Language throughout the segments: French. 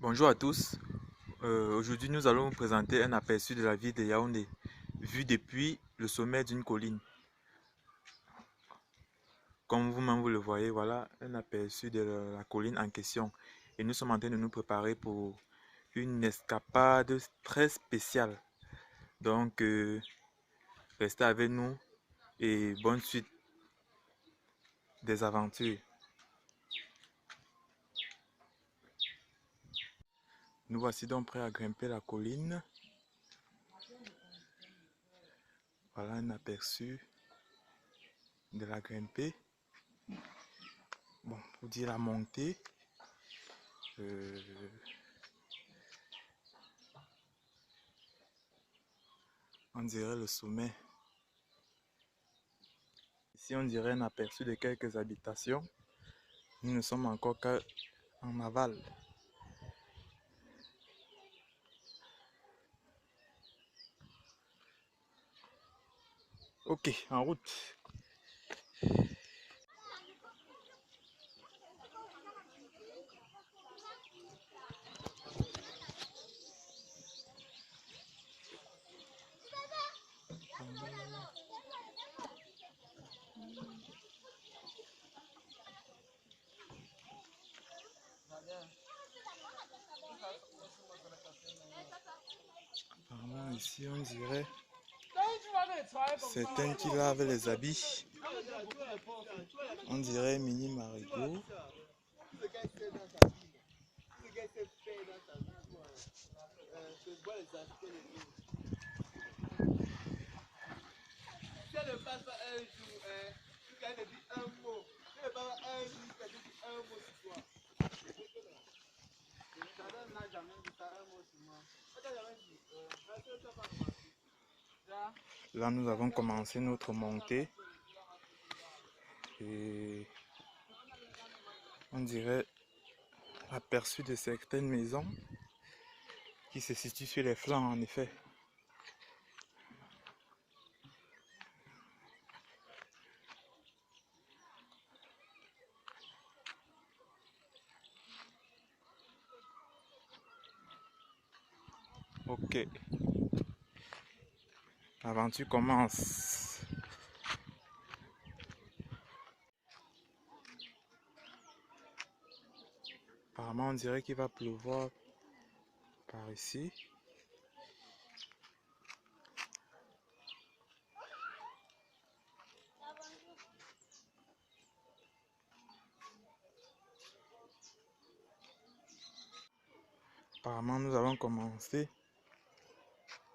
Bonjour à tous. Aujourd'hui, nous allons vous présenter un aperçu de la ville de Yaoundé, vue depuis le sommet d'une colline. Comme vous-même vous le voyez, voilà un aperçu de la colline en question. Et nous sommes en train de nous préparer pour une escapade très spéciale. Donc, restez avec nous et bonne suite des aventures. Nous voici donc prêts à grimper la colline. Voilà un aperçu de la grimpée. Bon, pour dire la montée, on dirait le sommet. Ici, on dirait un aperçu de quelques habitations. Nous ne sommes encore qu'en aval. Ok, en route. Apparemment, ici, on dirait certains qui lavent les habits. On dirait mini marigot. Là, nous avons commencé notre montée. Et on dirait aperçu de certaines maisons qui se situent sur les flancs, en effet. Ok. L'aventure commence. Apparemment, on dirait qu'il va pleuvoir par ici. Apparemment, nous avons commencé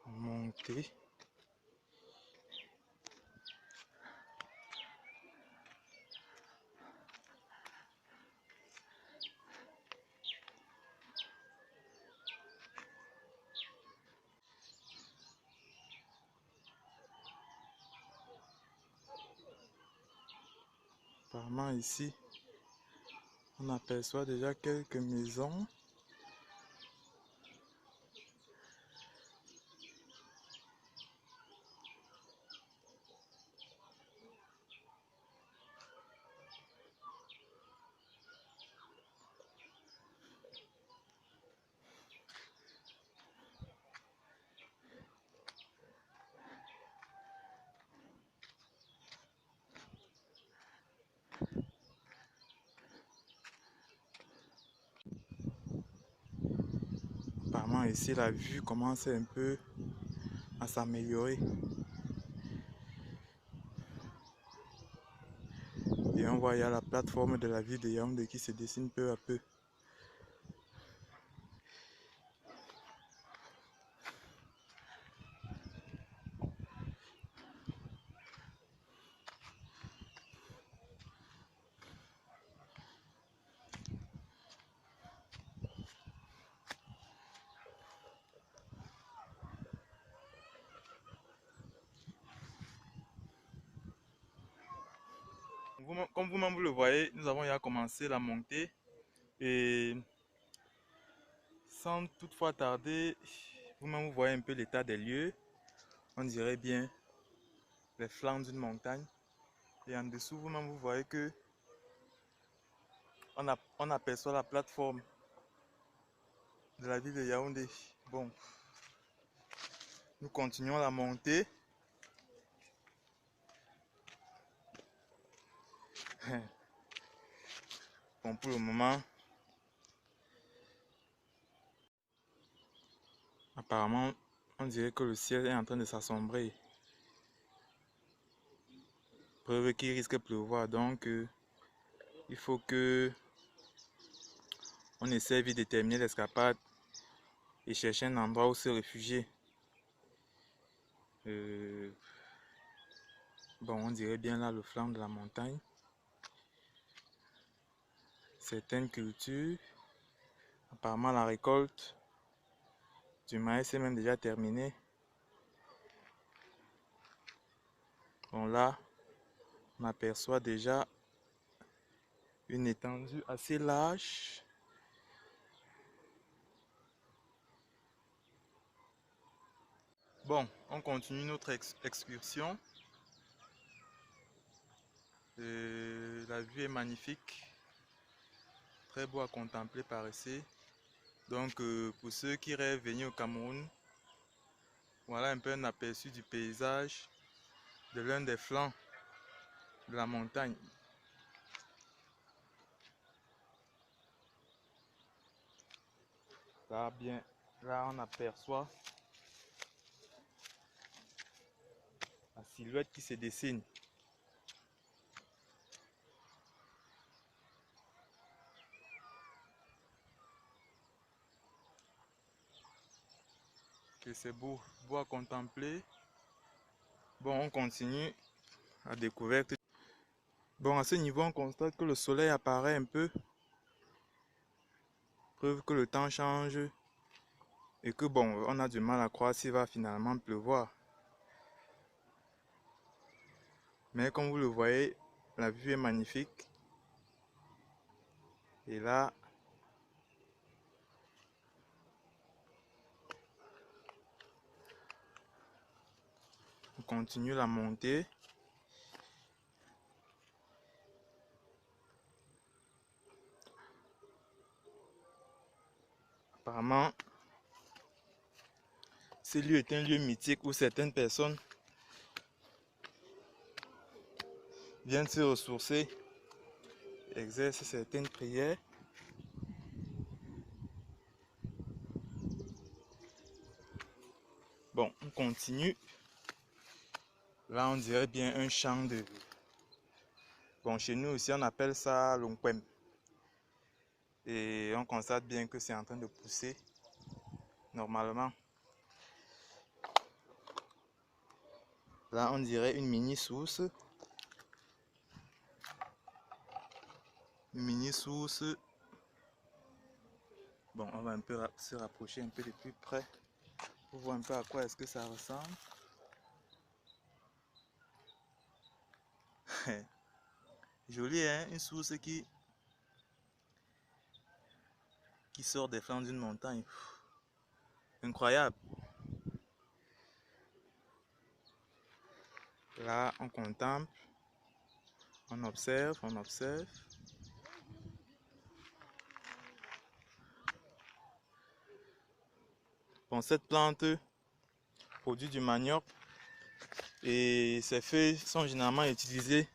à monter. Apparemment, ici, on aperçoit déjà quelques maisons. Apparemment, ici, la vue commence un peu à s'améliorer. Et on voit, il y a la plateforme de la ville de Yaoundé qui se dessine peu à peu. Comme vous-même vous le voyez, nous avons déjà commencé la montée. Et sans toutefois tarder, vous-même vous voyez un peu l'état des lieux. On dirait bien les flancs d'une montagne. Et en dessous, vous-même vous voyez que on aperçoit la plateforme de la ville de Yaoundé. Bon, nous continuons la montée. Bon, pour le moment, apparemment, on dirait que le ciel est en train de s'assombrer. Preuve qu'il risque de pleuvoir, donc il faut que on essaie vite de terminer l'escapade et chercher un endroit où se réfugier. Bon, on dirait bien là le flanc de la montagne. Certaines cultures, apparemment la récolte du maïs est même déjà terminée. Bon, là, on aperçoit déjà une étendue assez large. Bon, on continue notre excursion. La vue est magnifique, très beau à contempler par ici. Donc pour ceux qui rêvent de venir au Cameroun, voilà un peu un aperçu du paysage de l'un des flancs de la montagne. Là, bien, là on aperçoit la silhouette qui se dessine. Que c'est beau, beau à contempler. Bon, on continue la découverte. Bon, à ce niveau, on constate que le soleil apparaît un peu. Preuve que le temps change et que bon, on a du mal à croire s'il va finalement pleuvoir. Mais comme vous le voyez, la vue est magnifique. Et là, on continue la montée. Apparemment, ce lieu est un lieu mythique où certaines personnes viennent se ressourcer, exercent certaines prières. Bon, on continue. Là, on dirait bien un champ de... Bon, chez nous aussi, on appelle ça l'onkwem. Et on constate bien que c'est en train de pousser normalement. Là, on dirait une mini source. Une mini source. Bon, on va un peu se rapprocher un peu de plus près pour voir un peu à quoi est-ce que ça ressemble. Joli, hein? Une source qui sort des flancs d'une montagne. Incroyable. Là, on contemple, on observe, on observe. Bon, cette plante produit du manioc et ses feuilles sont généralement utilisées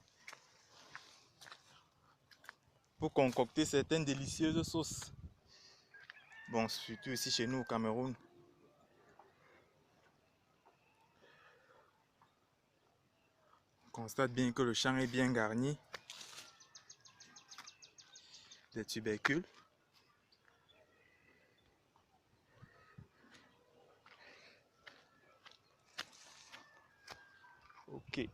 pour concocter certaines délicieuses sauces. Bon, surtout ici chez nous au Cameroun. On constate bien que le champ est bien garni de tubercules. Ok.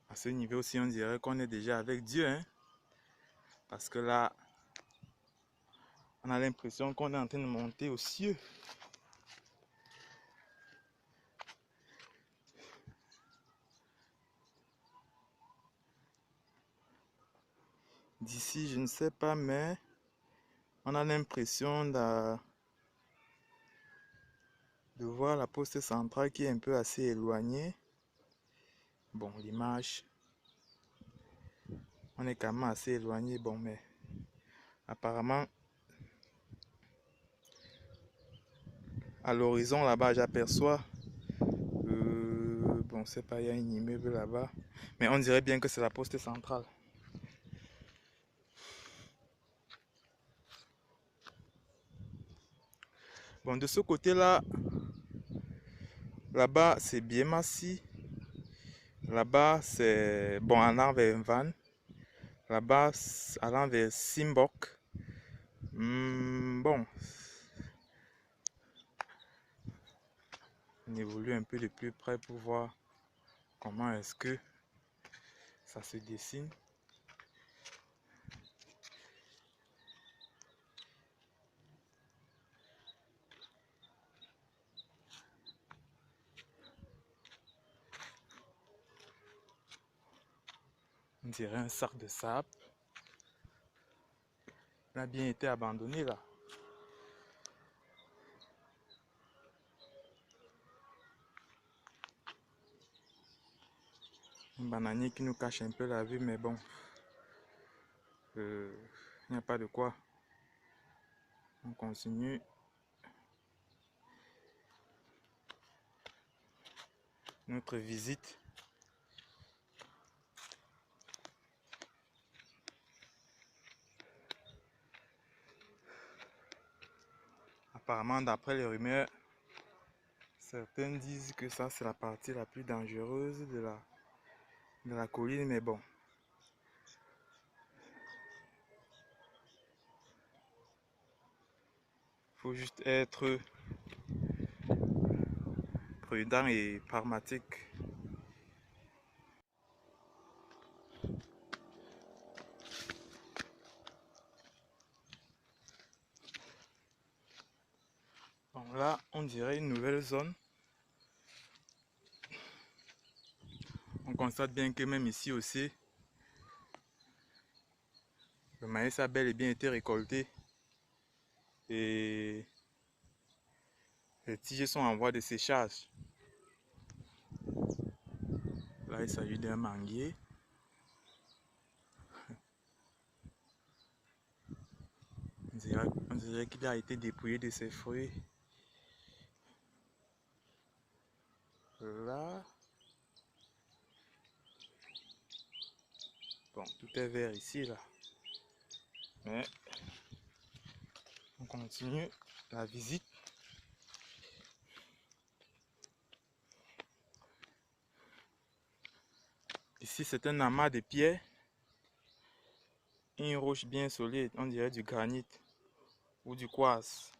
À ce niveau aussi, on dirait qu'on est déjà avec Dieu, hein? Parce que là, on a l'impression qu'on est en train de monter aux cieux. D'ici, je ne sais pas, mais on a l'impression de voir la poste centrale qui est un peu assez éloignée. Bon, l'image, on est quand même assez éloigné. Bon, mais apparemment, à l'horizon là-bas, j'aperçois, bon, c'est pas, il y a un immeuble là-bas, mais on dirait bien que c'est la poste centrale. Bon, de ce côté-là, là-bas, c'est Biémassi. Là-bas, c'est, bon, en allant vers Van. Là-bas, allant vers Simbok. Bon, on évolue un peu de plus près pour voir comment est-ce que ça se dessine. On dirait un sac de sable. Il a bien été abandonné là. Un bananier qui nous cache un peu la vue, mais bon, il n'y a pas de quoi. On continue. Notre visite. Apparemment, d'après les rumeurs, certains disent que ça c'est la partie la plus dangereuse de la colline, mais bon. Faut juste être prudent et pragmatique. Bon, là, on dirait une nouvelle zone. On constate bien que même ici aussi, le maïs a bel et bien été récolté. Et les tiges sont en voie de séchage. Là, il s'agit d'un manguier. On dirait qu'il a été dépouillé de ses fruits. Là. Bon, tout est vert ici, là. Mais on continue la visite. Ici, c'est un amas de pierres. Une roche bien solide, on dirait du granit ou du quartz.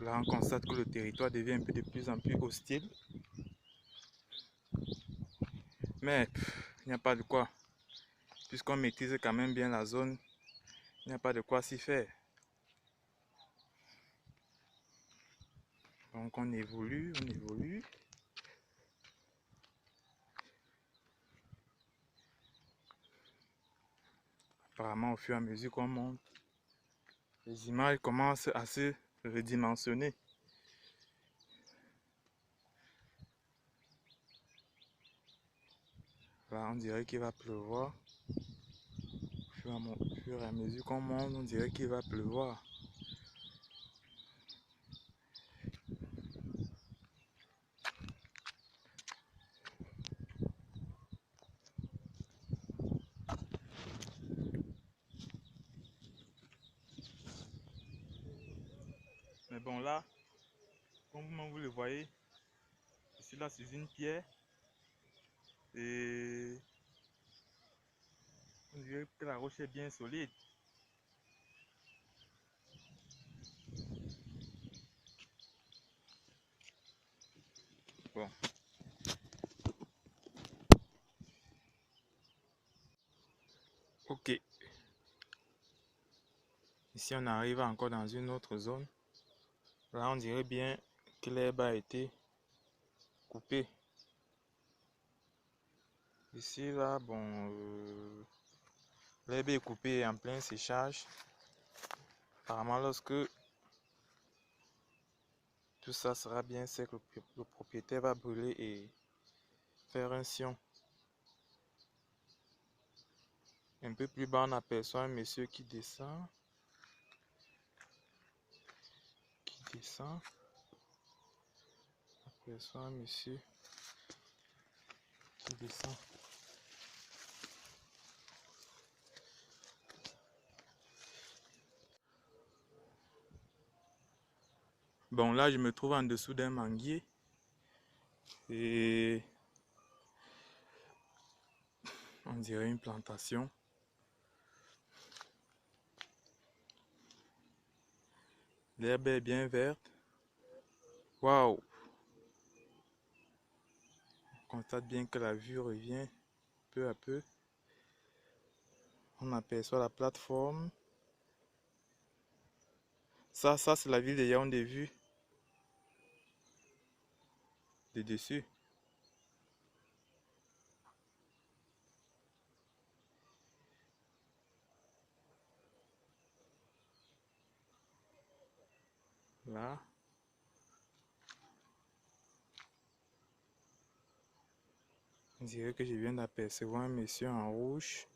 Là, on constate que le territoire devient un peu de plus en plus hostile. Mais il n'y a pas de quoi. Puisqu'on maîtrise quand même bien la zone, il n'y a pas de quoi s'y faire. Donc on évolue, on évolue. Apparemment, au fur et à mesure qu'on monte, les images commencent à se redimensionner. Là, on dirait qu'il va pleuvoir. Au fur et à mesure qu'on monte, on dirait qu'il va pleuvoir. Mais bon, là, comme vous le voyez, je suis là sur une pierre et on dirait que la roche est bien solide. Bon. Ok. Ici, on arrive encore dans une autre zone. Là, on dirait bien que l'herbe a été coupée. Ici, là, bon, l'herbe est coupée en plein séchage. Apparemment, lorsque tout ça sera bien sec, le propriétaire va brûler et faire un sion. Un peu plus bas, on aperçoit un monsieur qui descend. On aperçoit un monsieur qui descend. Bon, là, je me trouve en dessous d'un manguier. Et on dirait une plantation. L'herbe est bien verte. Waouh! On constate bien que la vue revient peu à peu. On aperçoit la plateforme. Ça c'est la ville de Yaoundé vue de dessus. Là. On dirait que je viens d'apercevoir un monsieur en rouge.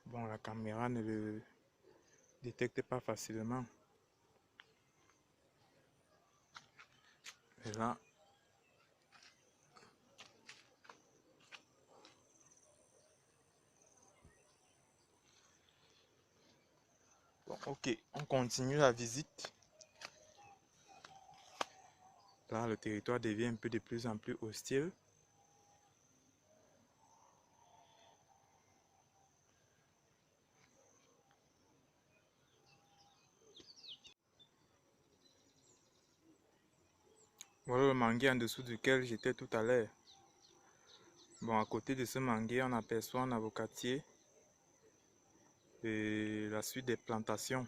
Bon, la caméra ne le détecte pas facilement. Et là, bon, ok, on continue la visite. Là, le territoire devient un peu de plus en plus hostile. Voilà le manguier en dessous duquel j'étais tout à l'heure. Bon, à côté de ce manguier, on aperçoit un avocatier et la suite des plantations.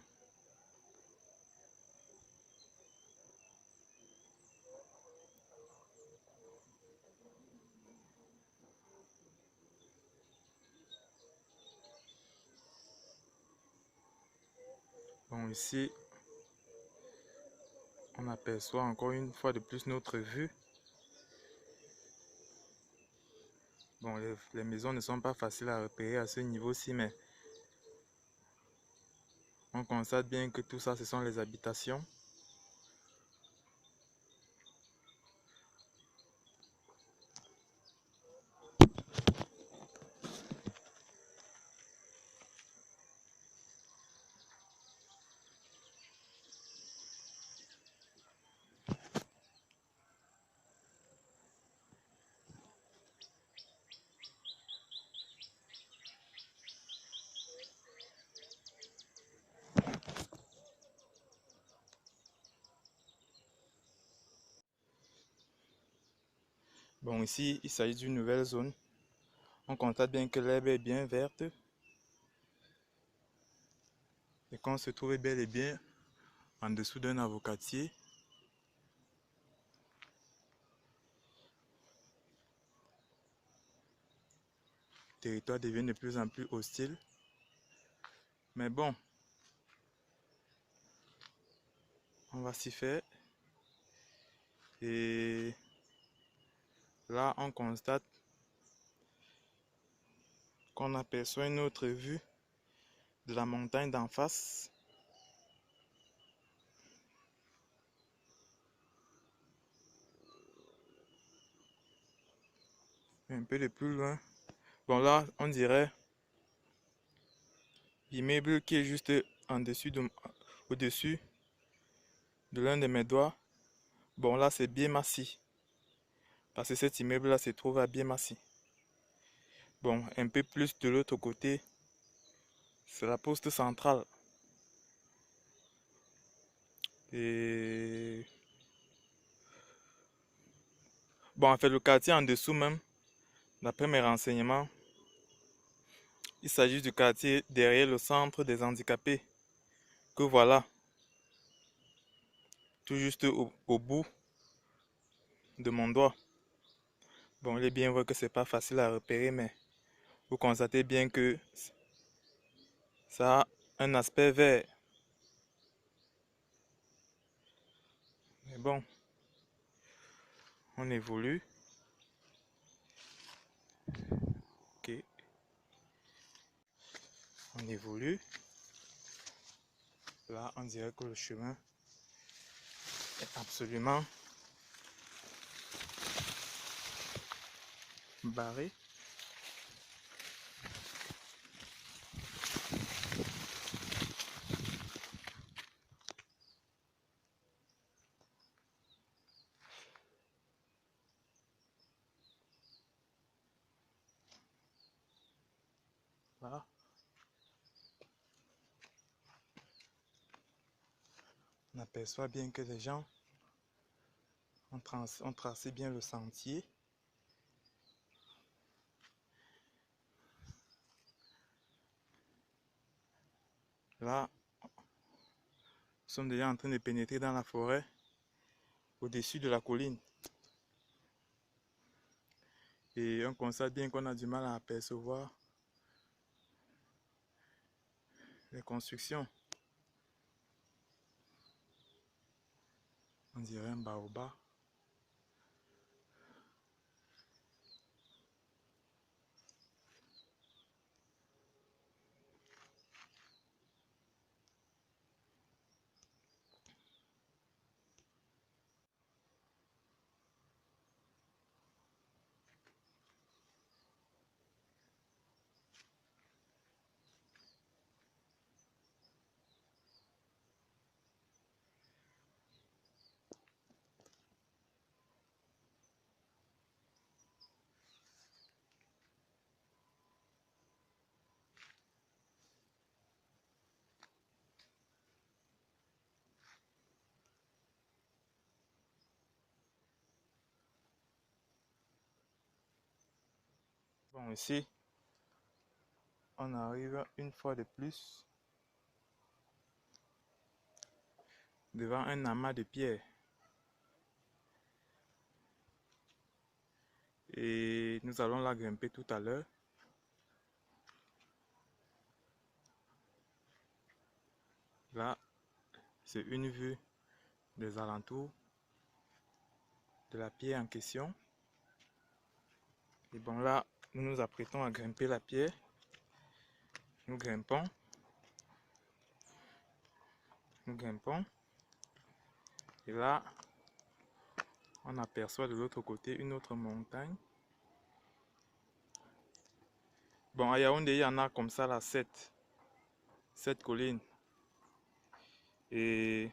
Bon, ici, on aperçoit encore une fois de plus notre vue. Bon, les maisons ne sont pas faciles à repérer à ce niveau-ci, mais on constate bien que tout ça, ce sont les habitations. Bon, ici, il s'agit d'une nouvelle zone. On constate bien que l'herbe est bien verte et qu'on se trouve bel et bien en dessous d'un avocatier. Le territoire devient de plus en plus hostile. Mais bon, on va s'y faire. Et là, on constate qu'on aperçoit une autre vue de la montagne d'en face. Un peu de plus loin. Bon, là, on dirait l'immeuble qui est juste au-dessus de l'un de mes doigts. Bon, là, c'est Biémassi. Parce que cet immeuble-là se trouve à Biémassi. Bon, un peu plus de l'autre côté, c'est la poste centrale. Et bon, en fait, le quartier en dessous même, d'après mes renseignements, Il s'agit du quartier derrière le centre des handicapés. Que voilà, tout juste au bout de mon doigt. Bon, il est bien vrai que c'est pas facile à repérer, mais vous constatez bien que ça a un aspect vert. Mais bon, on évolue. Ok, on évolue. Là, on dirait que le chemin est absolument barré. Là, on aperçoit bien que les gens ont tracé bien le sentier. Là, nous sommes déjà en train de pénétrer dans la forêt au-dessus de la colline. Et on constate bien qu'on a du mal à apercevoir les constructions. On dirait un baobab. Bon, ici, on arrive une fois de plus devant un amas de pierres. Et nous allons la grimper tout à l'heure. Là, c'est une vue des alentours de la pierre en question. Et bon, là, nous nous apprêtons à grimper la pierre. Nous grimpons. Nous grimpons. Et là, on aperçoit de l'autre côté une autre montagne. Bon, à Yaoundé, il y en a comme ça là, 7 collines. Et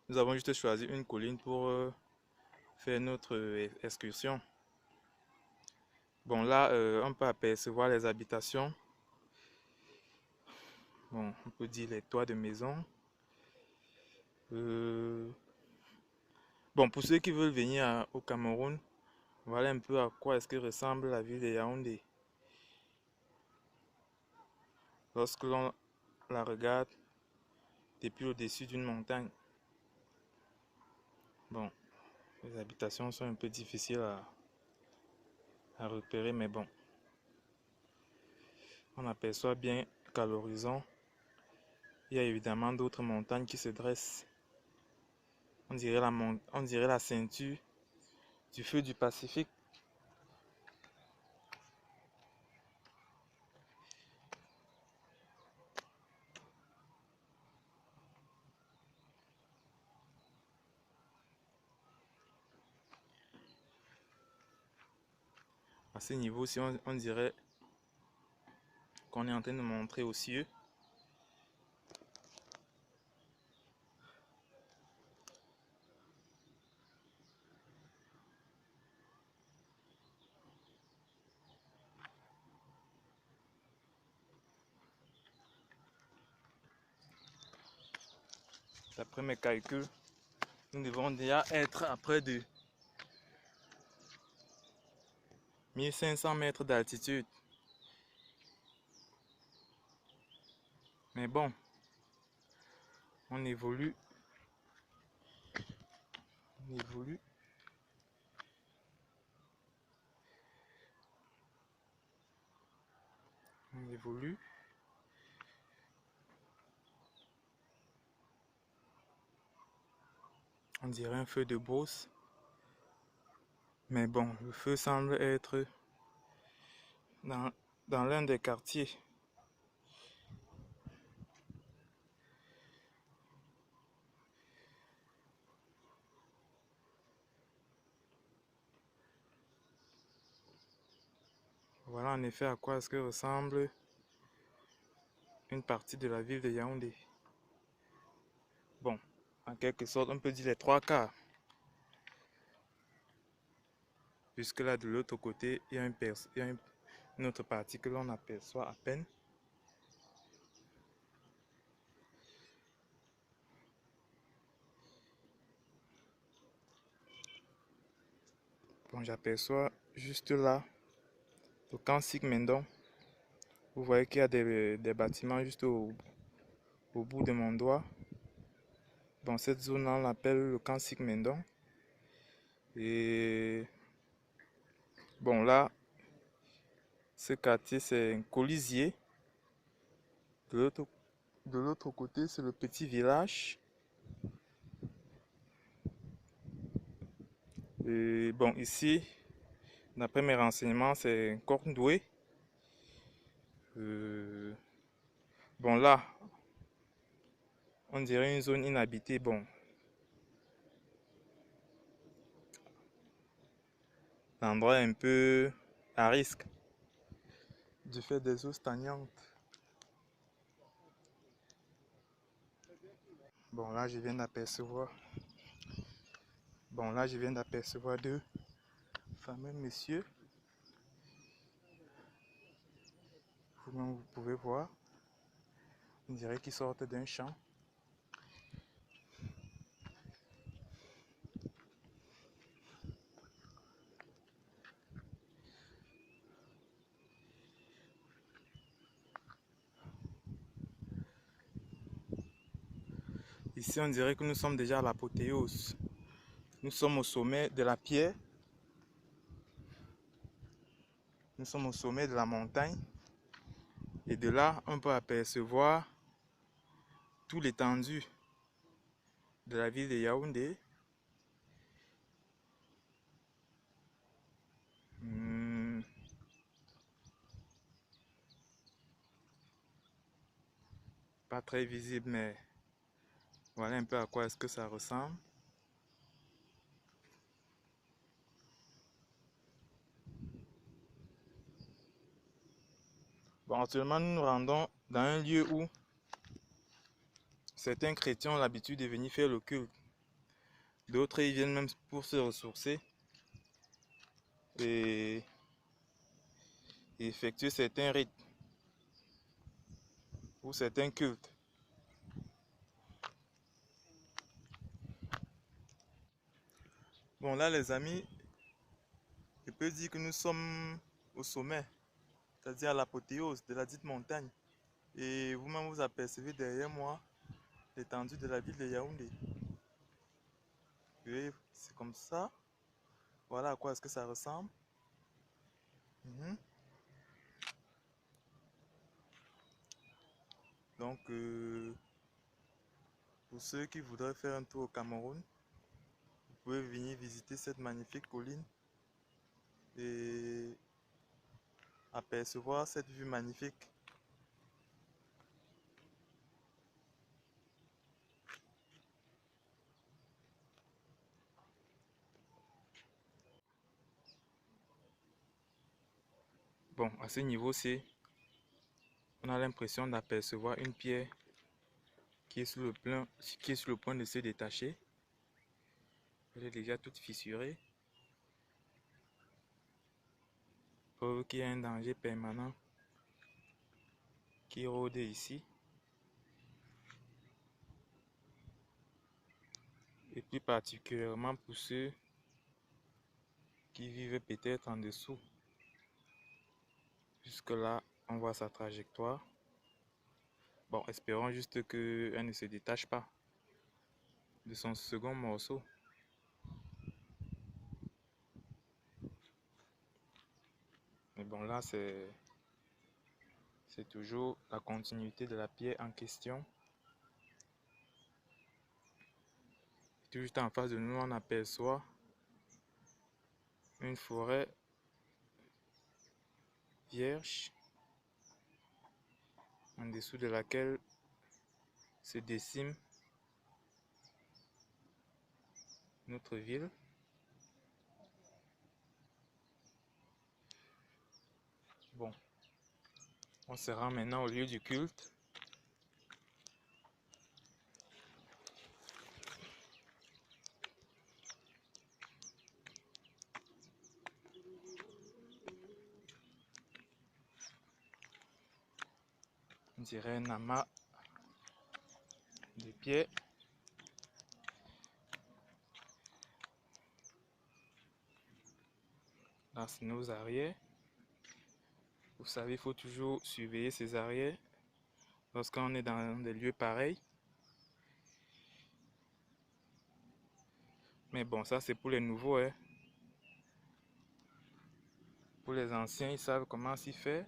nous avons juste choisi une colline pour faire notre excursion. Bon, là, on peut apercevoir les habitations. Bon, on peut dire les toits de maison. Bon, pour ceux qui veulent venir au Cameroun, voilà un peu à quoi est-ce que ressemble la ville de Yaoundé. Lorsque l'on la regarde depuis au-dessus d'une montagne. Bon, les habitations sont un peu difficiles à repérer, mais bon. On aperçoit bien qu'à l'horizon, il y a évidemment d'autres montagnes qui se dressent. On dirait la ceinture du feu du Pacifique. À ce niveau-ci, on dirait qu'on est en train de montrer aux cieux. D'après mes calculs, nous devons déjà être à près de 1500 mètres d'altitude. Mais bon, on évolue. On évolue. On évolue. On dirait un feu de brousse. Mais bon, le feu semble être dans l'un des quartiers. Voilà en effet à quoi est-ce que ressemble une partie de la ville de Yaoundé. Bon, en quelque sorte, on peut dire les trois quarts. Puisque là, de l'autre côté, il y a, une autre partie que l'on aperçoit à peine. Bon, j'aperçois juste là le camp Sigmendon. Vous voyez qu'il y a des bâtiments juste au bout de mon doigt. Bon, cette zone-là, on l'appelle le camp Sigmendon. Et bon, là, ce quartier, c'est un colisier. De l'autre côté, c'est le petit village. Et bon, ici, d'après mes renseignements, c'est Corndoué. Bon, là, on dirait une zone inhabitée. Bon, l'endroit est un peu à risque du fait des eaux stagnantes. Bon, là, je viens d'apercevoir. Bon, là, je viens d'apercevoir deux fameux messieurs. Vous-même, vous pouvez voir. On dirait qu'ils sortent d'un champ. Ici, on dirait que nous sommes déjà à l'apothéose. Nous sommes au sommet de la pierre. Nous sommes au sommet de la montagne. Et de là, on peut apercevoir tout l'étendue de la ville de Yaoundé. Pas très visible, mais voilà un peu à quoi est-ce que ça ressemble. Bon, actuellement, nous nous rendons dans un lieu où certains chrétiens ont l'habitude de venir faire le culte. D'autres, ils viennent même pour se ressourcer et effectuer certains rites ou certains cultes. Bon, là, les amis, je peux dire que nous sommes au sommet, c'est-à-dire à l'apothéose de la dite montagne. Et vous-même, vous apercevez derrière moi l'étendue de la ville de Yaoundé. Et c'est comme ça. Voilà à quoi est-ce que ça ressemble. Donc, pour ceux qui voudraient faire un tour au Cameroun, vous pouvez venir visiter cette magnifique colline et apercevoir cette vue magnifique. Bon, à ce niveau-ci, on a l'impression d'apercevoir une pierre qui est sur le point de se détacher. Elle est déjà toute fissurée. Preuve qu'il y a un danger permanent qui rôde ici. Et plus particulièrement pour ceux qui vivent peut-être en dessous. Jusque là, on voit sa trajectoire. Bon, espérons juste qu'elle ne se détache pas de son second morceau. Mais bon, là, c'est toujours la continuité de la pierre en question. Tout juste en face de nous, on aperçoit une forêt vierge en dessous de laquelle se dessine notre ville. Bon, on se rend maintenant au lieu du culte. On dirait un amas de pierres. Là, c'est nos arrières. Vous savez, il faut toujours surveiller ses arrières lorsqu'on est dans des lieux pareils. Mais bon, ça c'est pour les nouveaux, hein. Pour les anciens, ils savent comment s'y faire.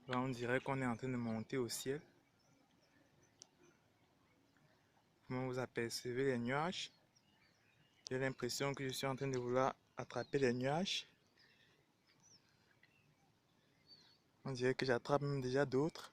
Là, on dirait qu'on est en train de monter au ciel. Comment vous apercevez les nuages? J'ai l'impression que je suis en train de vouloir attraper les nuages. On dirait que j'attrape même déjà d'autres.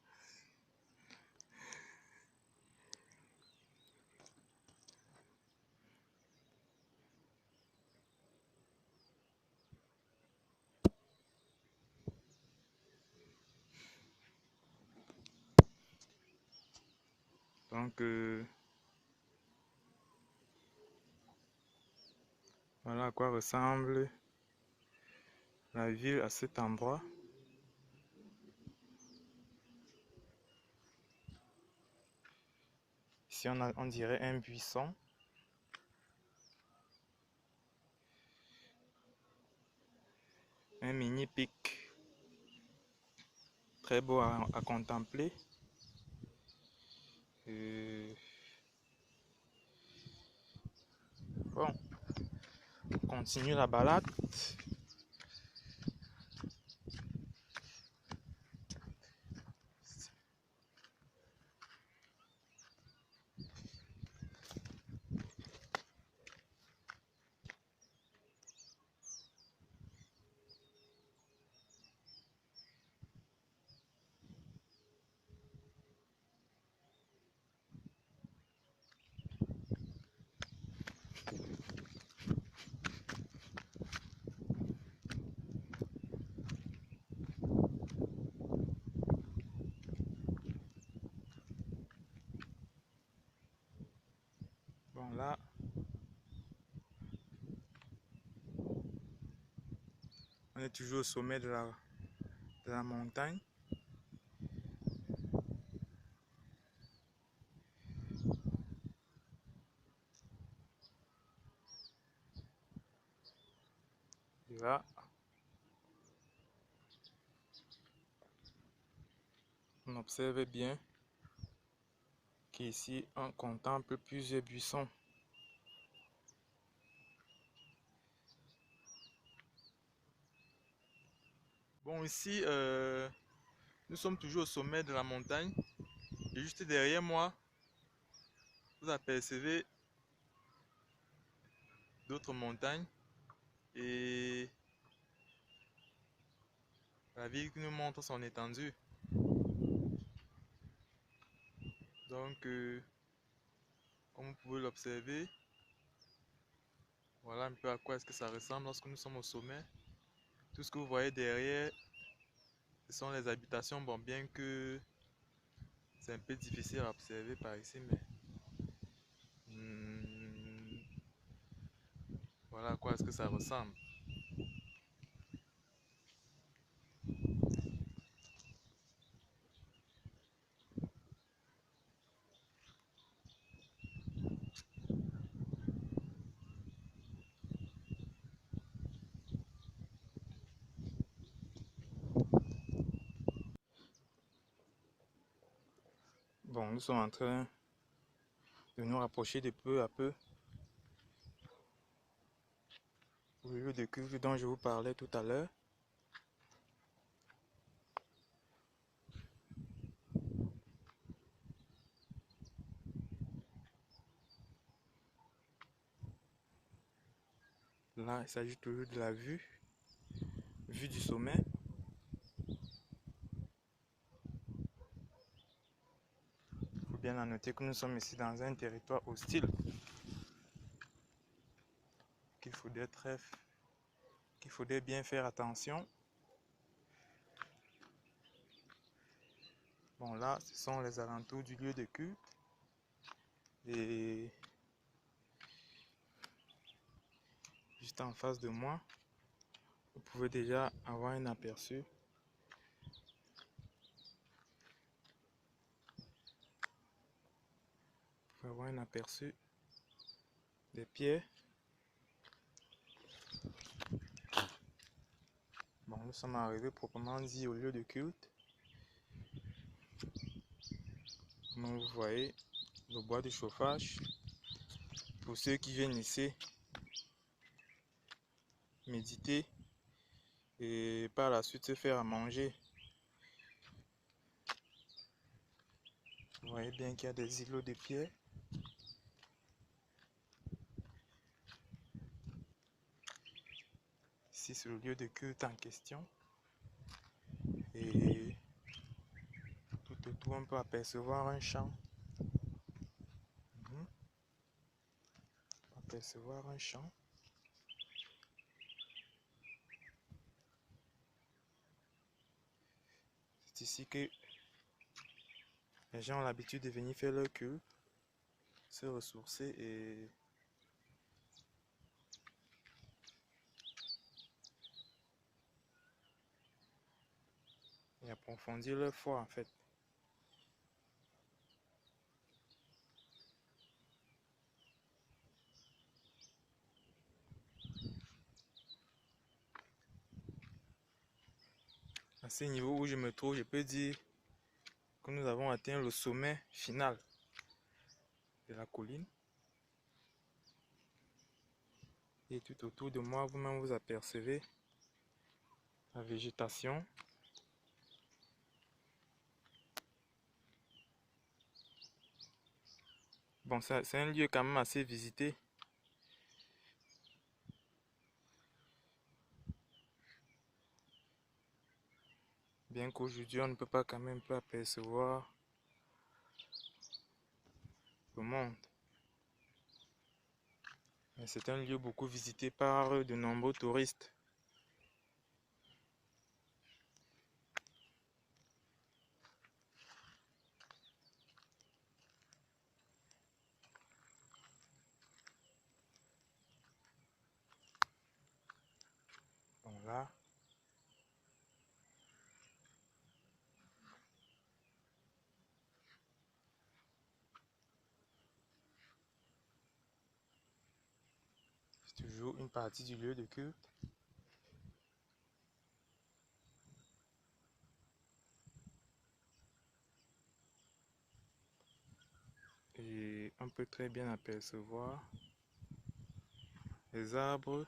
Donc, voilà à quoi ressemble la ville à cet endroit. Ici, on dirait un buisson. Un mini pic. Très beau à contempler. Bon, on continue la balade. Bon, là, on est toujours au sommet de la montagne. Et là, on observe bien qu'ici, on contemple plusieurs buissons. Bon, ici, nous sommes toujours au sommet de la montagne. Et juste derrière moi, vous apercevez d'autres montagnes. Et la ville qui nous montre son étendue. Donc, comme vous pouvez l'observer, voilà un peu à quoi est-ce que ça ressemble lorsque nous sommes au sommet. Tout ce que vous voyez derrière, ce sont les habitations. Bon, bien que c'est un peu difficile à observer par ici, mais voilà à quoi est-ce que ça ressemble. Bon, nous sommes en train de nous rapprocher de peu à peu au lieu de culte dont je vous parlais tout à l'heure. Là, il s'agit toujours de la vue du sommet. Il faut bien en noter que nous sommes ici dans un territoire hostile. Qu'il faudrait bien faire attention. Bon, là, ce sont les alentours du lieu de culte. Et juste en face de moi, vous pouvez déjà avoir un aperçu. Vous pouvez avoir un aperçu des pierres. Bon, nous sommes arrivés proprement dit au lieu de culte. Comme vous voyez, le bois de chauffage. Pour ceux qui viennent ici méditer et par la suite se faire à manger. Vous voyez bien qu'il y a des îlots de pierre. Ici, c'est le lieu de culte en question. Et tout autour, on peut apercevoir un champ. Apercevoir un champ. C'est ici que les gens ont l'habitude de venir faire leur culte, se ressourcer et approfondir leur foi en fait. À ce niveau où je me trouve, je peux dire que nous avons atteint le sommet final de la colline. Et tout autour de moi, vous-même vous apercevez la végétation. Bon, c'est un lieu quand même assez visité. Bien qu'aujourd'hui, on ne peut pas quand même apercevoir le monde. Mais c'est un lieu beaucoup visité par de nombreux touristes. Bon, là, c'est toujours une partie du lieu de culte. Et on peut très bien apercevoir les arbres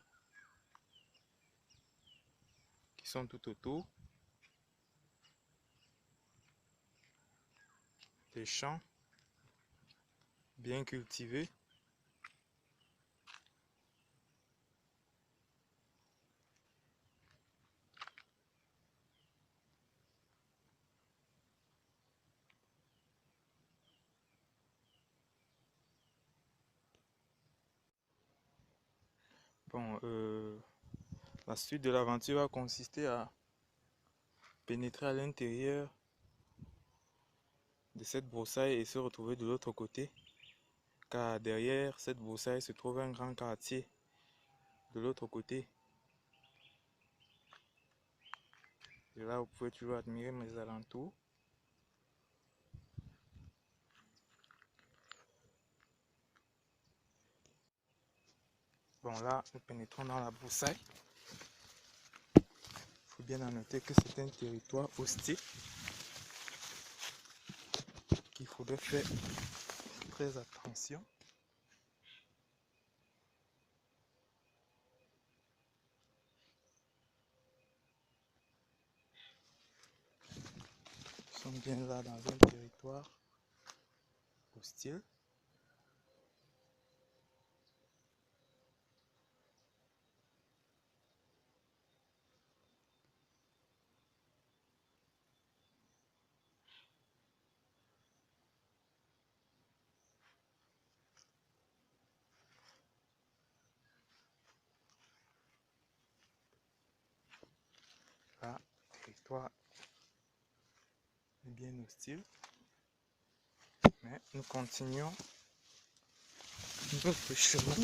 qui sont tout autour, des champs bien cultivés. Bon, la suite de l'aventure va consister à pénétrer à l'intérieur de cette broussaille et se retrouver de l'autre côté, car derrière cette broussaille se trouve un grand quartier de l'autre côté. Et là, vous pouvez toujours admirer mes alentours. Bon, là, nous pénétrons dans la broussaille. Il faut bien en noter que c'est un territoire hostile. qu'il faudrait faire très attention. Nous sommes bien là dans un territoire hostile. Là, le territoire est bien hostile. Mais nous continuons notre chemin.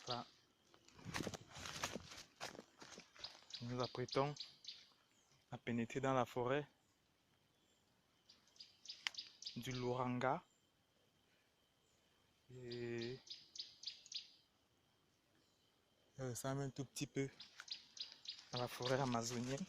Là, nous nous apprêtons à pénétrer dans la forêt du Luranga et ça ressemble un tout petit peu à la forêt amazonienne.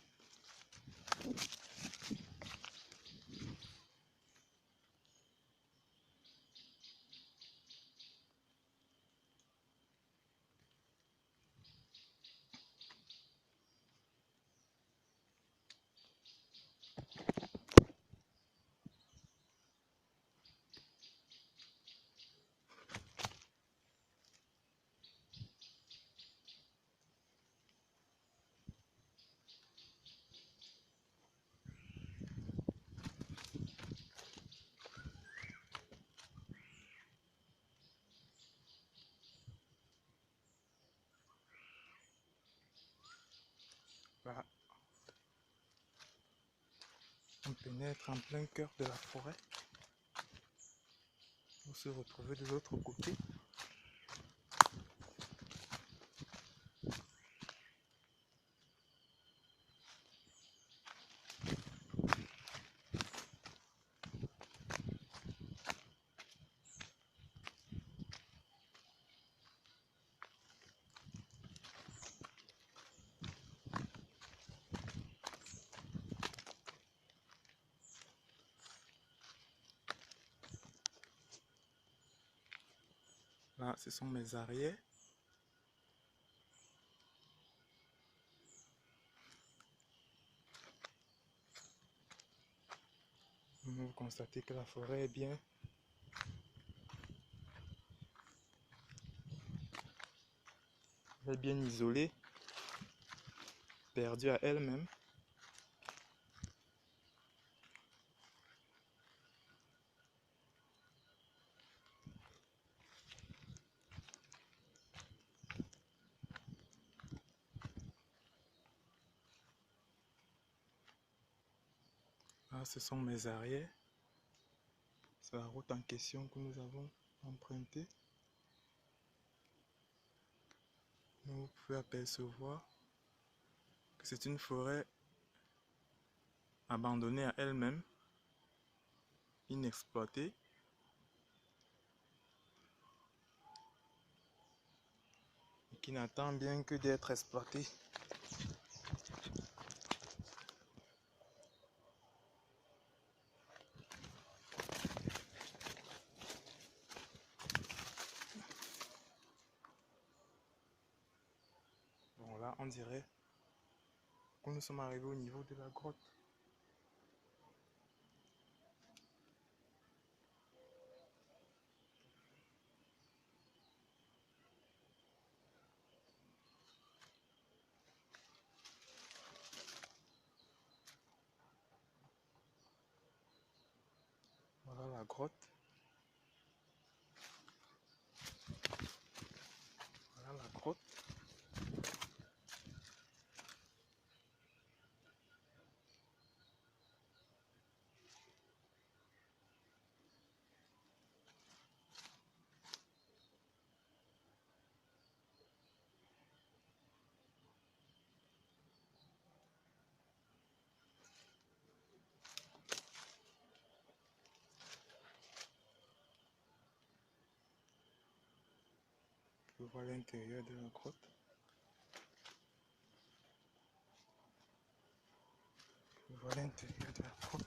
Là, on pénètre en plein cœur de la forêt pour se retrouver de l'autre côté. Là, ce sont mes arrières. Vous constatez que la forêt est bien isolée, perdue à elle-même. Là, ce sont mes arrières. C'est la route en question que nous avons empruntée. Vous pouvez apercevoir que c'est une forêt abandonnée à elle-même, inexploitée. Et qui n'attend bien que d'être exploitée. Bon, là, on dirait que nous sommes arrivés au niveau de la grotte. Voilà la grotte. Voilà la grotte. peux voir l'intérieur de la grotte. Tu peux voir l'intérieur de la grotte.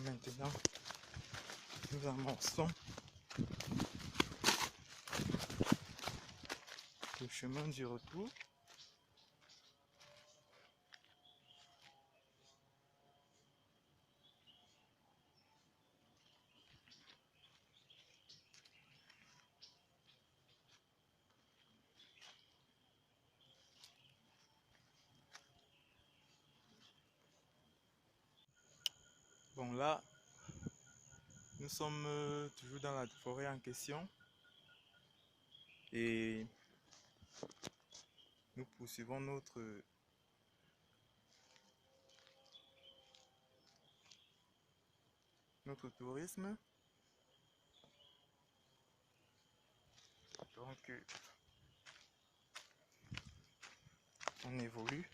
Maintenant, nous amorçons le chemin du retour. Bon, là, nous sommes toujours dans la forêt en question et nous poursuivons notre tourisme. Donc, on évolue.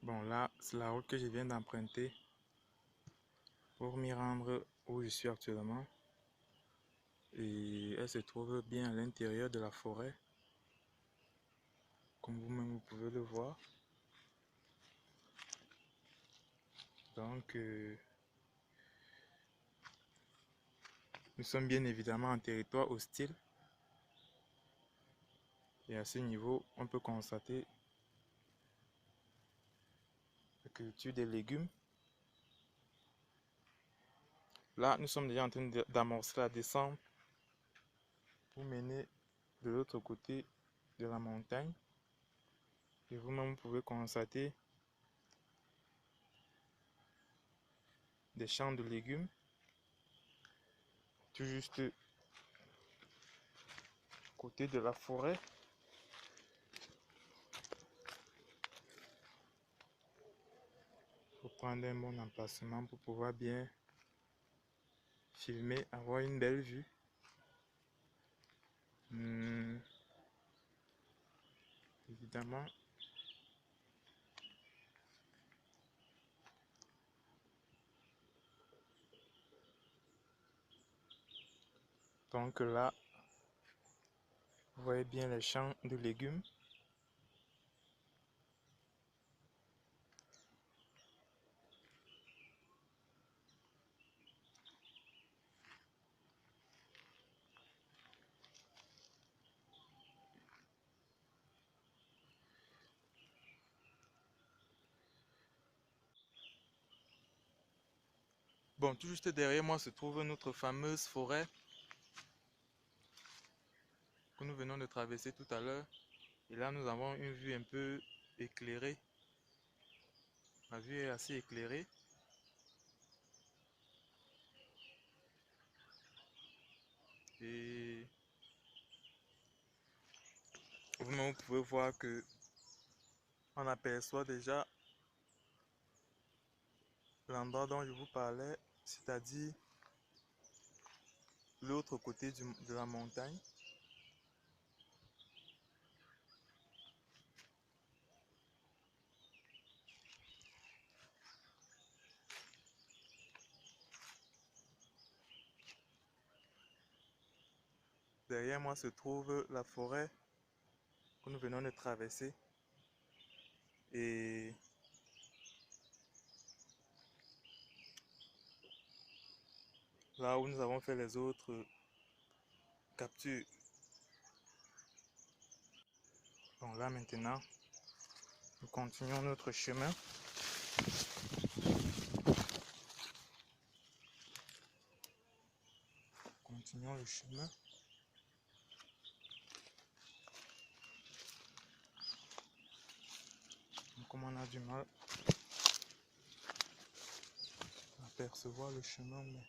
Bon, là, c'est la route que je viens d'emprunter pour m'y rendre où je suis actuellement. Et elle se trouve bien à l'intérieur de la forêt, comme vous-même vous pouvez le voir. Donc, nous sommes bien évidemment en territoire hostile. Et à ce niveau, on peut constater la culture des légumes. Là, nous sommes déjà en train d'amorcer la descente pour mener de l'autre côté de la montagne. Et vous-même, vous pouvez constater des champs de légumes, tout juste à côté de la forêt. Il faut prendre un bon emplacement pour pouvoir bien filmer, avoir une belle vue. Évidemment, donc là, vous voyez bien les champs de légumes. Bon, tout juste derrière moi se trouve notre fameuse forêt que nous venons de traverser tout à l'heure. Et là, nous avons une vue un peu éclairée. La vue est assez éclairée. Et vous pouvez voir que on aperçoit déjà l'endroit dont je vous parlais, c'est-à-dire l'autre côté de la montagne. Derrière moi se trouve la forêt que nous venons de traverser. Et là où nous avons fait les autres captures. Bon, là maintenant, nous continuons notre chemin. Continuons le chemin. Comme on a du mal à percevoir le chemin, mais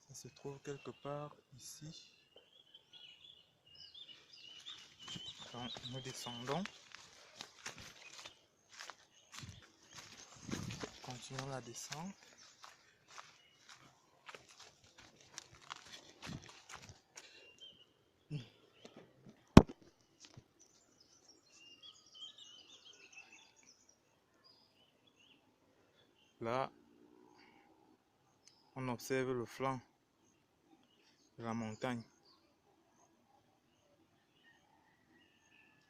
ça se trouve quelque part ici. Donc nous descendons. Continuons la descente. Là, on observe le flanc de la montagne,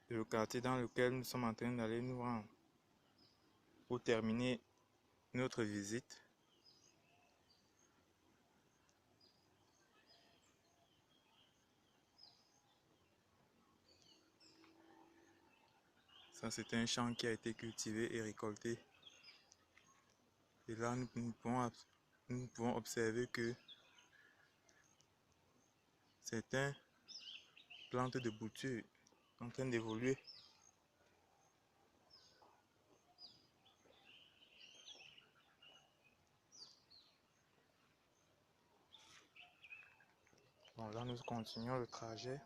le quartier dans lequel nous sommes en train d'aller nous rendre pour terminer notre visite. Ça, c'est un champ qui a été cultivé et récolté. Et là, nous pouvons observer que certaines plantes de bouture sont en train d'évoluer. Bon, là, nous continuons le trajet.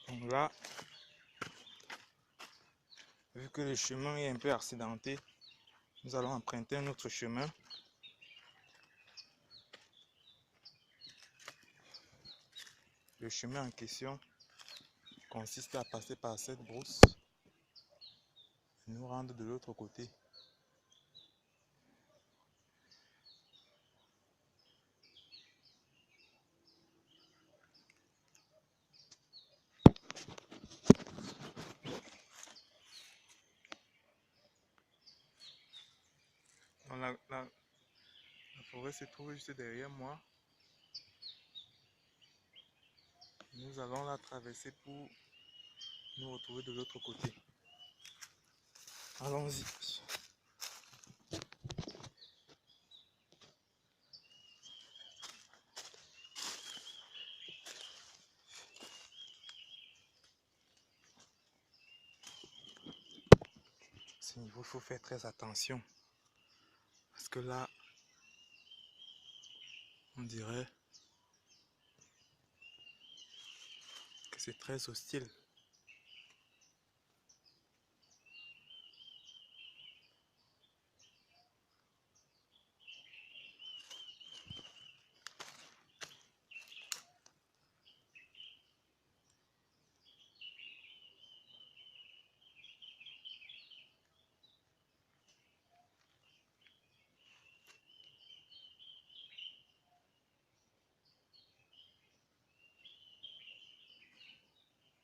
Donc là, vu que le chemin est un peu accidenté, nous allons emprunter un autre chemin. Le chemin en question consiste à passer par cette brousse et nous rendre de l'autre côté. Donc la forêt se trouve juste derrière moi. Nous allons la traverser pour nous retrouver de l'autre côté. Allons-y. Ce niveau, il faut faire très attention. Parce que là, on dirait que c'est très hostile.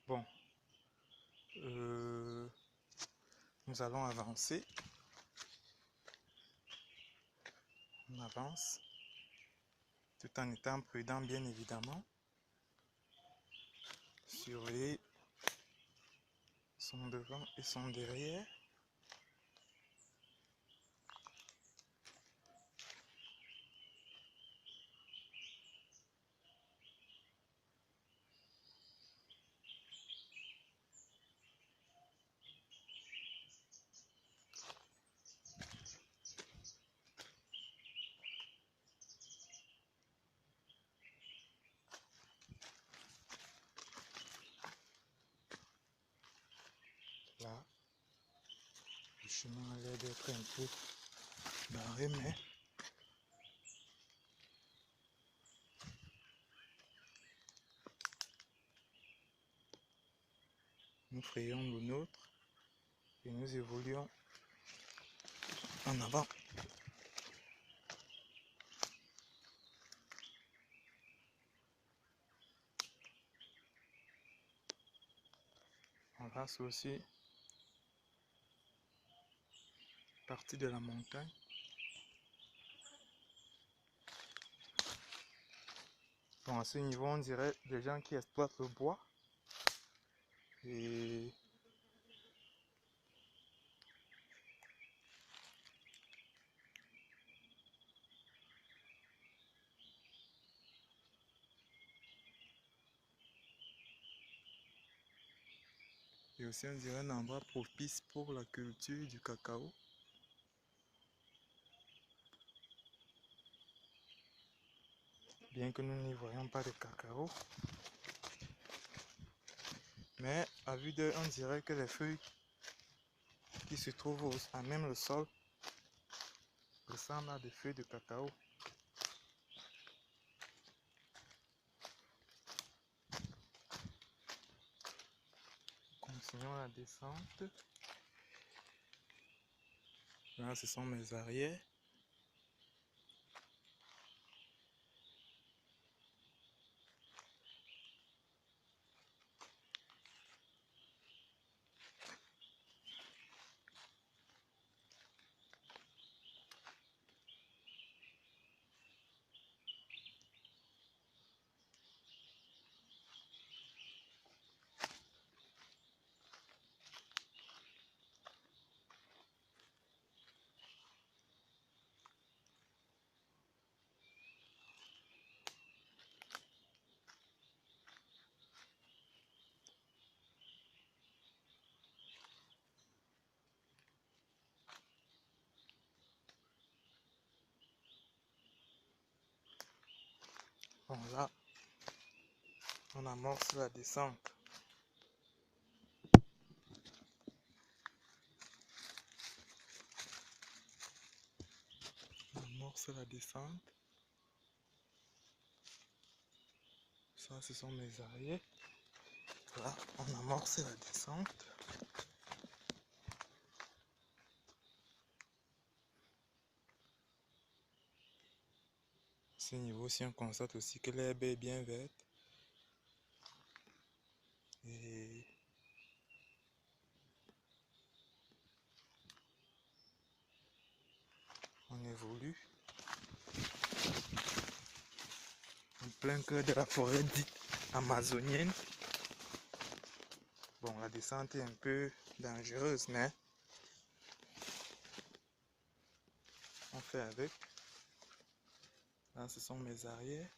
Bon, nous allons avancer. On avance, tout en étant prudent, bien évidemment. Surveiller son devant et son derrière. Là, le chemin a l'air d'être un peu barré, mais nous frayons le nôtre et nous évoluons en avant. Là, c'est aussi partie de la montagne. Bon, à ce niveau, on dirait des gens qui exploitent le bois. Et aussi, on dirait un endroit propice pour la culture du cacao. Bien que nous n'y voyons pas de cacao. Mais à vue d'œil, on dirait que les feuilles qui se trouvent à même le sol ressemblent à des feuilles de cacao. Continuons la descente. Là, ce sont mes arrières. Bon, là, on amorce la descente. On amorce la descente. Ça, ce sont mes arrières. Là, on amorce la descente. À ce niveau-ci, on constate aussi que l'herbe est bien verte. Et on évolue en plein cœur de la forêt dite amazonienne. Bon, la descente est un peu dangereuse, mais on fait avec. Là, ce sont mes arrières.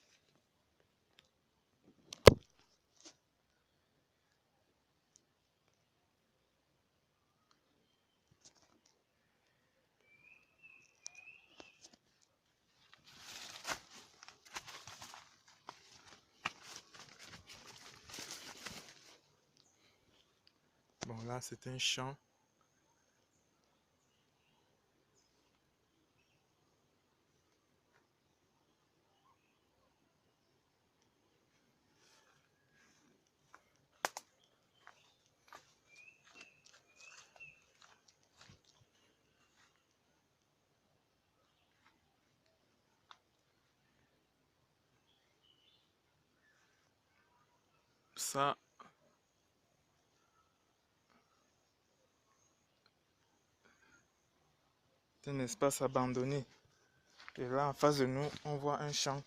Bon, là, c'est un champ. Ça, c'est un espace abandonné. Et là, en face de nous, on voit un champ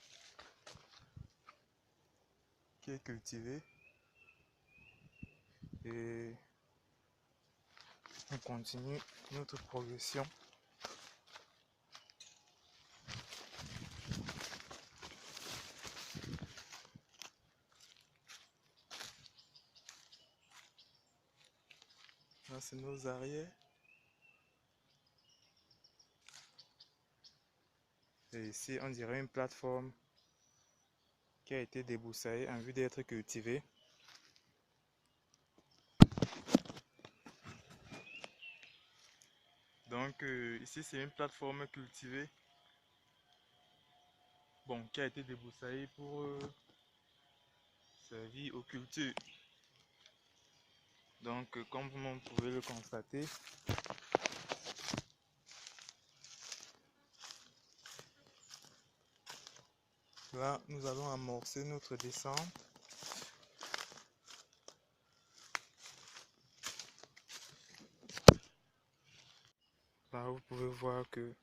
qui est cultivé. Et on continue notre progression. Là, c'est nos arrières. Et ici, on dirait une plateforme qui a été débroussaillée en vue d'être cultivée. Donc ici, c'est une plateforme cultivée. Bon, qui a été débroussaillée pour servir aux cultures. Donc, comme vous pouvez le constater, là, nous allons amorcer notre descente. Là, vous pouvez voir que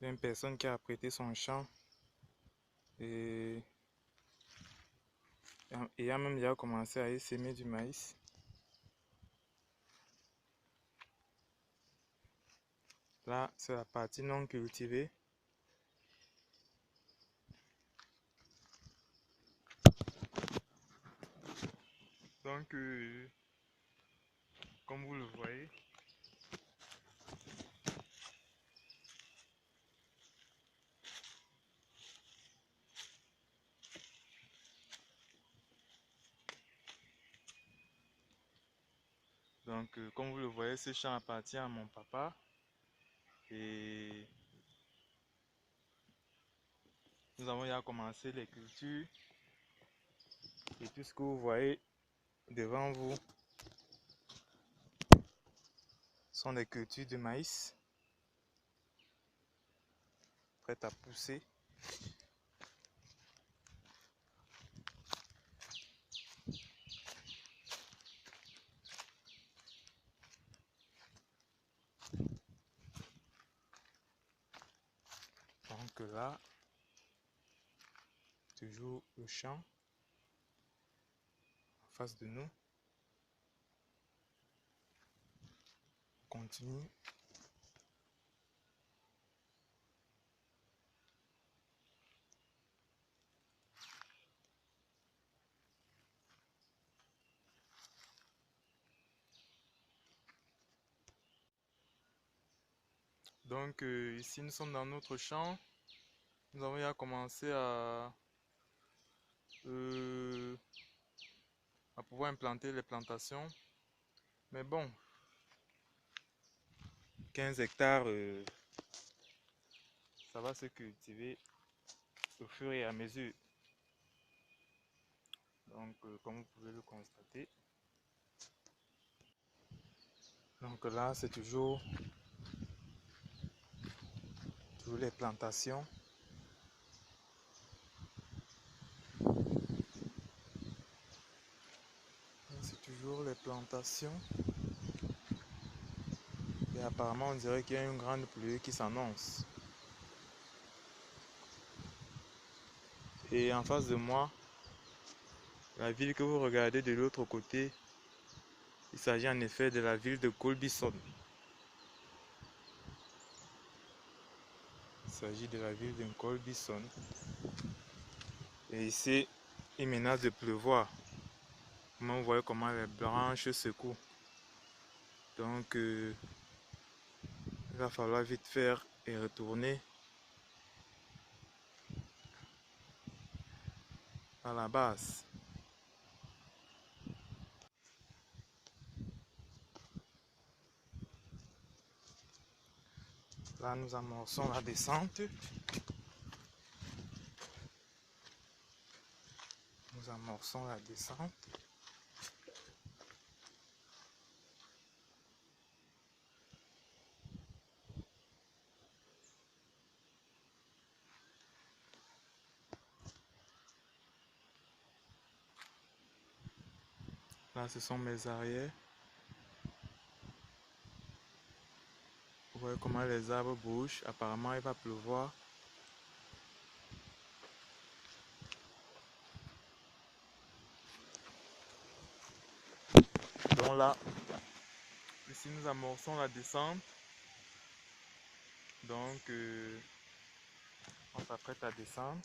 d'une personne qui a prêté son champ et a même déjà commencé à y semer du maïs. Là, c'est la partie non cultivée. Donc, comme vous le voyez, ce champ appartient à mon papa et nous avons déjà commencé les cultures et tout ce que vous voyez devant vous sont des cultures de maïs prêtes à pousser. Donc là, toujours le champ en face de nous. On continue. Donc ici nous sommes dans notre champ. Nous avons déjà commencé à pouvoir implanter les plantations. Mais bon, 15 hectares, ça va se cultiver au fur et à mesure. Donc comme vous pouvez le constater. Donc là c'est toujours les plantations. C'est toujours les plantations. Et apparemment on dirait qu'il y a une grande pluie qui s'annonce. Et en face de moi, la ville que vous regardez de l'autre côté, il s'agit en effet de la ville de Colbison. Il s'agit de la ville de Colbison. Et ici, il menace de pleuvoir. Vous voyez comment les branches secouent. Donc, il va falloir vite faire et retourner à la base. Là, nous amorçons la descente. Nous amorçons la descente. Là, ce sont mes arrières. Vous voyez comment les arbres bougent. Apparemment, il va pleuvoir. Donc là, ici nous amorçons la descente. Donc, on s'apprête à descendre.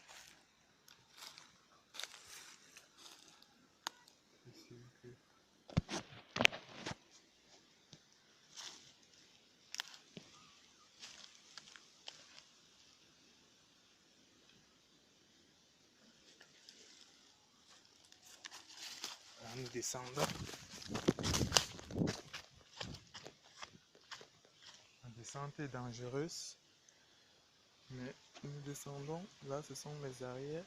Là, nous descendons. La descente est dangereuse. Mais nous descendons. Là, ce sont mes arrières.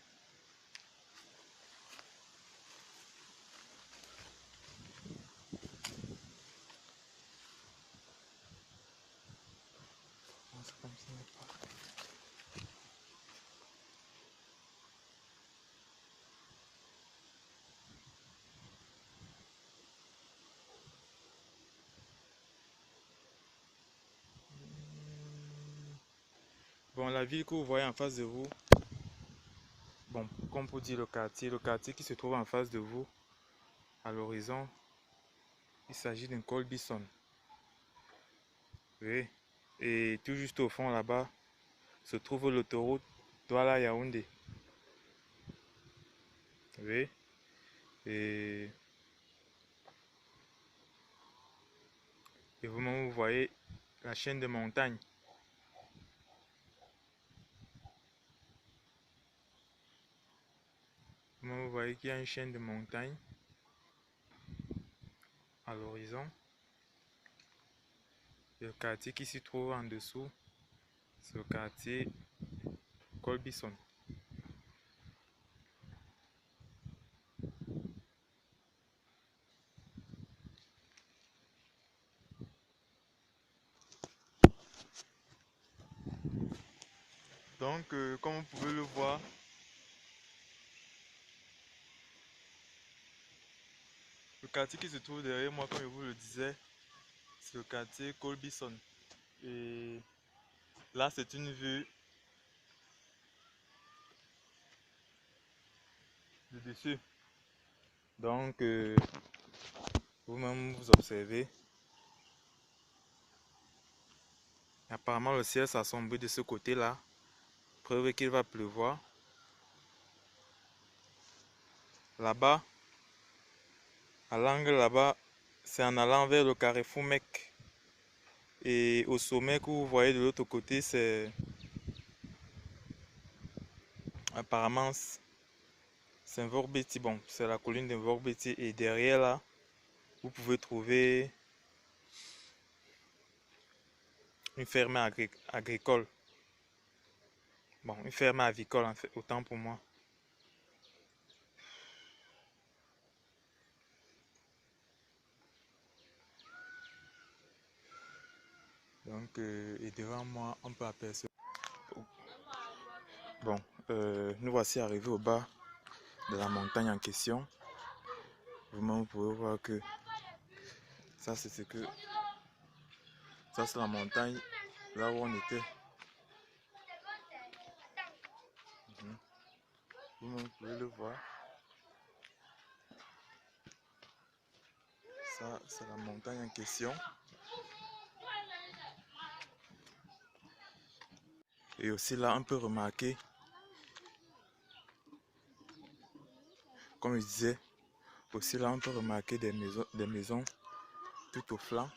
Comme ça n'est pas. Bon, la ville que vous voyez en face de vous, bon, comme pour dire le quartier qui se trouve en face de vous, à l'horizon, il s'agit d'un col Bison. Oui. Et tout juste au fond là-bas se trouve l'autoroute Douala-Yaoundé. Oui. Et, et vous-même, vous voyez la chaîne de montagnes. Vous voyez qu'il y a une chaîne de montagnes à l'horizon. Le quartier qui se trouve en dessous, c'est le quartier Colbison. Donc, comme vous pouvez le voir, le quartier qui se trouve derrière moi, comme je vous le disais, c'est le quartier Colbison. Et là, c'est une vue de dessus. Donc, vous-même, vous observez. Apparemment, le ciel s'assombrit de ce côté-là. Preuve qu'il va pleuvoir. Là-bas, à l'angle là-bas, c'est en allant vers le carrefour Mecque. Et au sommet que vous voyez de l'autre côté, c'est apparemment c'est un Vorbeti. Bon, c'est la colline de Vorbeti. Et derrière là, vous pouvez trouver une ferme agricole. Bon, une ferme avicole en fait, autant pour moi. Donc, et devant moi, on peut apercevoir. Bon, nous voici arrivés au bas de la montagne en question. Vous pouvez voir que ça, c'est ce que. Ça, c'est la montagne là où on était. Vous pouvez le voir. Ça, c'est la montagne en question. Et aussi là, on peut remarquer, comme je disais, aussi là, on peut remarquer des maisons tout au flanc.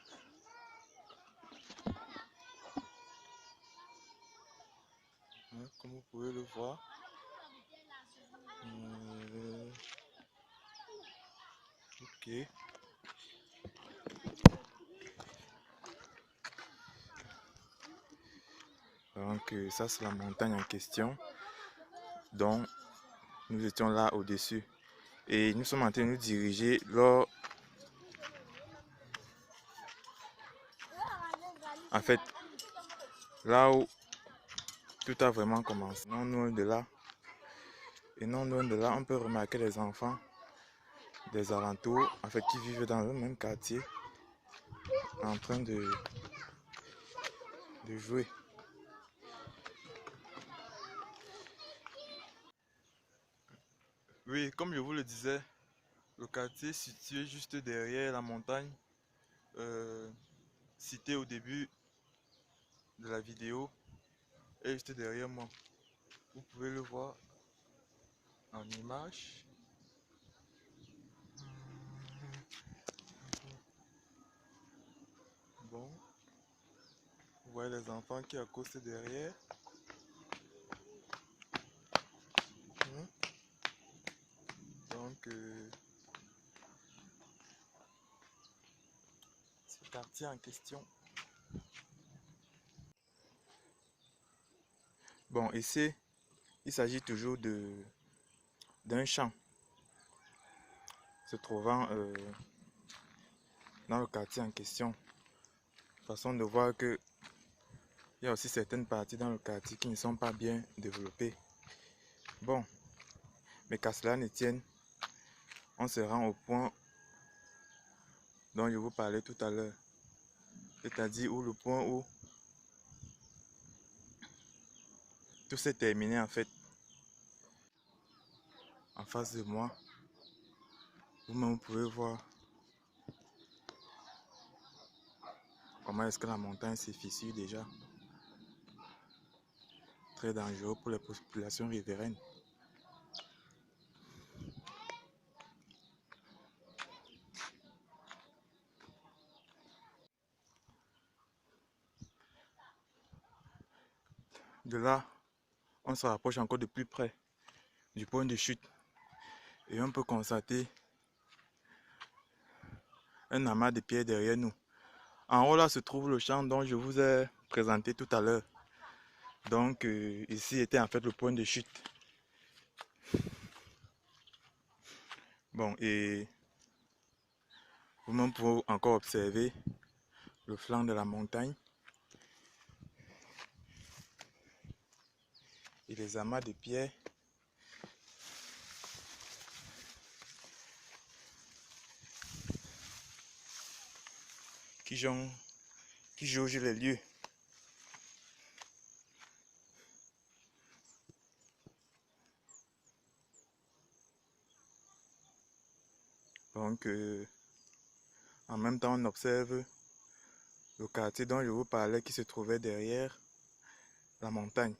Comme vous pouvez le voir. Ok. Donc ça, c'est la montagne en question. Donc, nous étions là au-dessus. Et nous sommes en train de nous diriger en fait, là où tout a vraiment commencé. Non loin de là. Et non loin de là, on peut remarquer les enfants des alentours, en fait, qui vivent dans le même quartier, en train de jouer. Oui, comme je vous le disais, le quartier situé juste derrière la montagne, cité au début de la vidéo, est juste derrière moi. Vous pouvez le voir en image. Bon, vous voyez les enfants qui accostent derrière. Donc, ce quartier en question. Bon, ici, il s'agit toujours d'un champ se trouvant dans le quartier en question. Façon de voir que il y a aussi certaines parties dans le quartier qui ne sont pas bien développées. Bon, mais qu'à cela ne tienne, on se rend au point dont je vous parlais tout à l'heure. C'est-à-dire le point où tout s'est terminé en fait. En face de moi, vous-même pouvez voir comment est-ce que la montagne s'est fissure déjà. Très dangereux pour les populations riveraines. De là, on se rapproche encore de plus près du point de chute et on peut constater un amas de pierres derrière nous. En haut là se trouve le champ dont je vous ai présenté tout à l'heure. Donc ici était en fait le point de chute. Bon, et vous-même pouvez encore observer le flanc de la montagne et les amas de pierres qui jaugent les lieux. Donc en même temps on observe le quartier dont je vous parlais qui se trouvait derrière la montagne.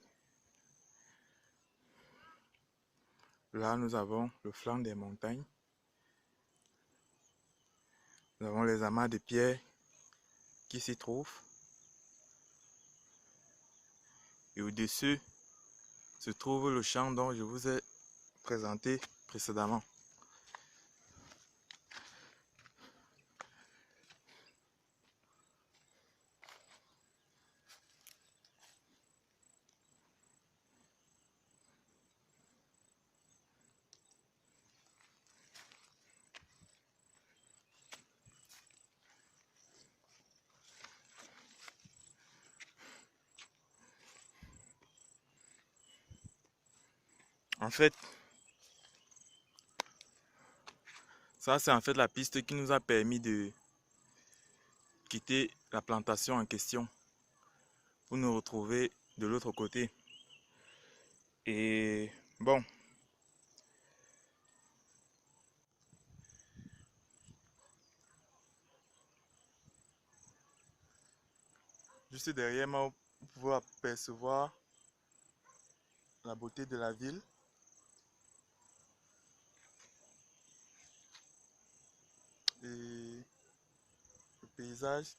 Là nous avons le flanc des montagnes. Nous avons les amas de pierres qui s'y trouvent. Et au-dessus se trouve le champ dont je vous ai présenté précédemment. En fait, ça c'est en fait la piste qui nous a permis de quitter la plantation en question pour nous retrouver de l'autre côté. Et bon, juste derrière moi, vous pouvez apercevoir la beauté de la ville. Et le paysage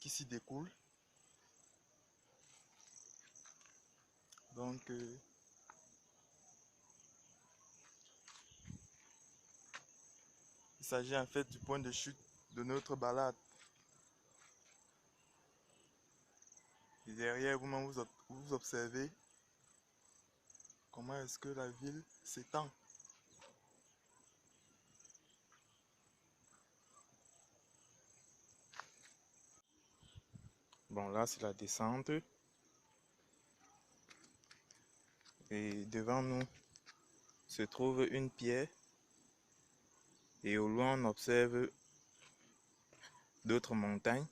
qui s'y découle. Donc, il s'agit en fait du point de chute de notre balade. Et derrière vous-même, vous observez comment est-ce que la ville s'étend. Bon, là, c'est la descente. Et devant nous se trouve une pierre. Et au loin, on observe d'autres montagnes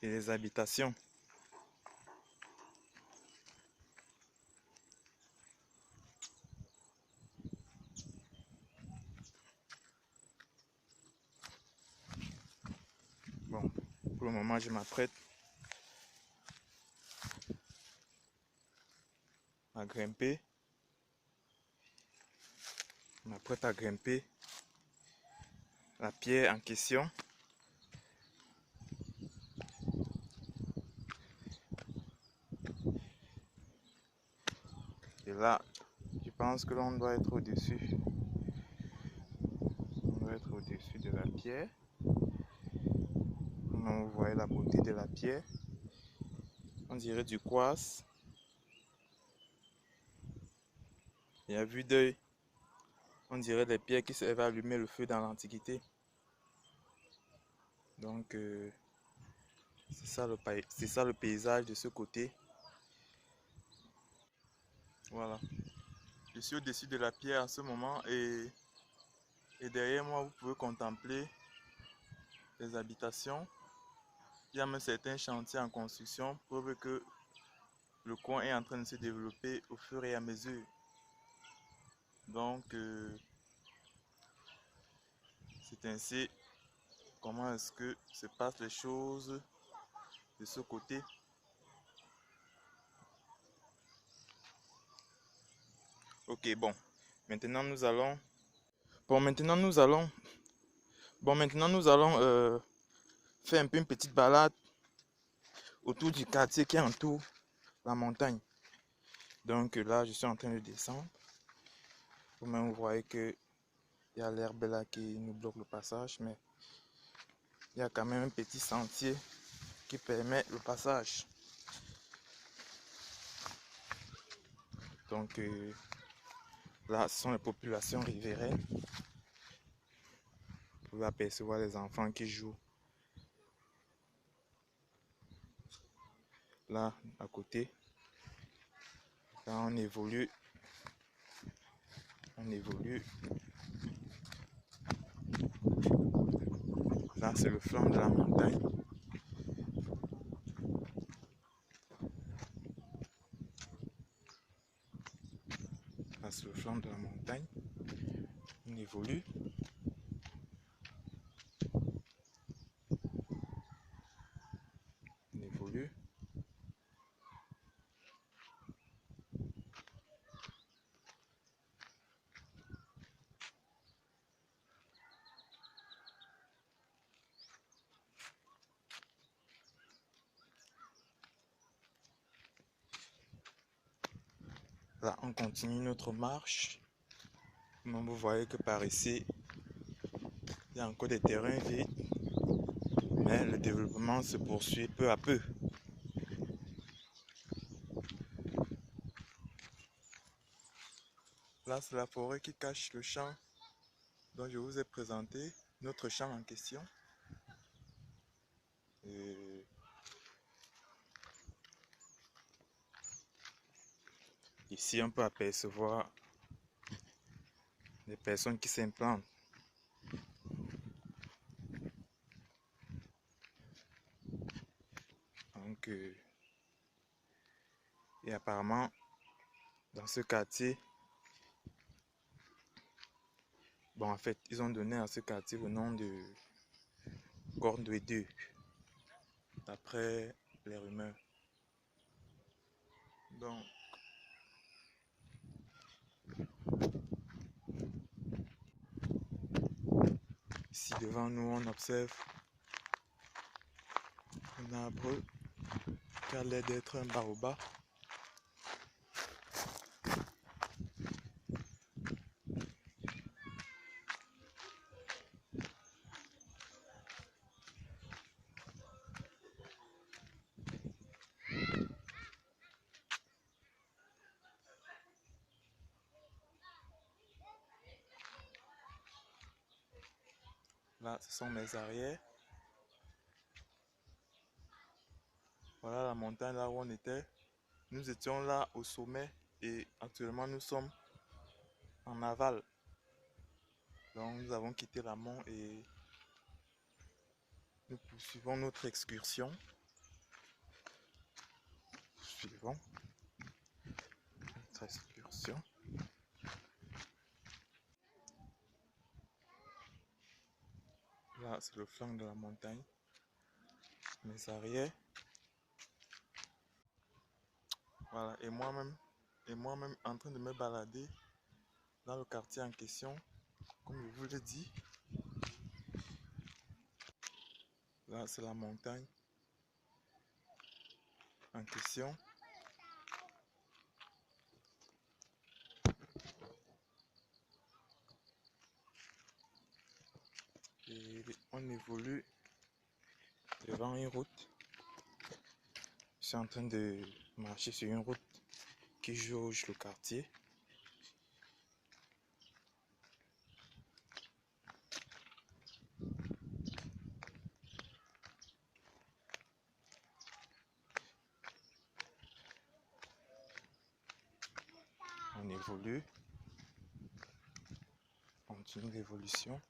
et des habitations. Bon, pour le moment, je m'apprête à grimper. Je m'apprête à grimper la pierre en question. Et là, je pense que l'on doit être au-dessus. On doit être au-dessus de la pierre. Vous voyez la beauté de la pierre. On dirait du quartz. Et à vue d'œil, on dirait des pierres qui servaient à allumer le feu dans l'Antiquité. Donc, c'est ça le paysage de ce côté. Voilà. Je suis au-dessus de la pierre en ce moment et derrière moi, vous pouvez contempler les habitations Il y a même certains chantiers en construction, preuve que le coin est en train de se développer au fur et à mesure. Donc, c'est ainsi comment est-ce que se passent les choses de ce côté. Ok, bon. Maintenant, nous allons... Bon, maintenant, nous allons... faire un peu une petite balade autour du quartier qui entoure la montagne. Donc là, je suis en train de descendre. Vous-même, vous voyez que il y a l'herbe là qui nous bloque le passage, mais il y a quand même un petit sentier qui permet le passage. Donc là, ce sont les populations riveraines. Vous pouvez apercevoir les enfants qui jouent là à côté. Là, on évolue. Là, c'est le flanc de la montagne. Là, c'est le flanc de la montagne. On évolue. On évolue. Là, on continue notre marche. Comme vous voyez que par ici, il y a encore des terrains vides. Mais le développement se poursuit peu à peu. Là, c'est la forêt qui cache le champ dont je vous ai présenté, notre champ en question. Et ici, on peut apercevoir des personnes qui s'implantent. Donc, et apparemment, dans ce quartier, bon, en fait, ils ont donné à ce quartier le nom de Cornouailleux, d'après les rumeurs. Donc, ici devant nous, on observe un arbre qui a l'air d'être un baobab. Là, ce sont mes arrières. Voilà la montagne là où on était. Nous étions là au sommet et actuellement nous sommes en aval. Donc nous avons quitté l'amont et nous poursuivons notre excursion. Suivons notre excursion. Là, c'est le flanc de la montagne. Mes arrières. Voilà, et moi-même en train de me balader dans le quartier en question, comme je vous l'ai dit. Là, c'est la montagne en question. Et on évolue devant une route. Je suis en train de marcher sur une route qui jauge le quartier. On évolue. On continue l'évolution.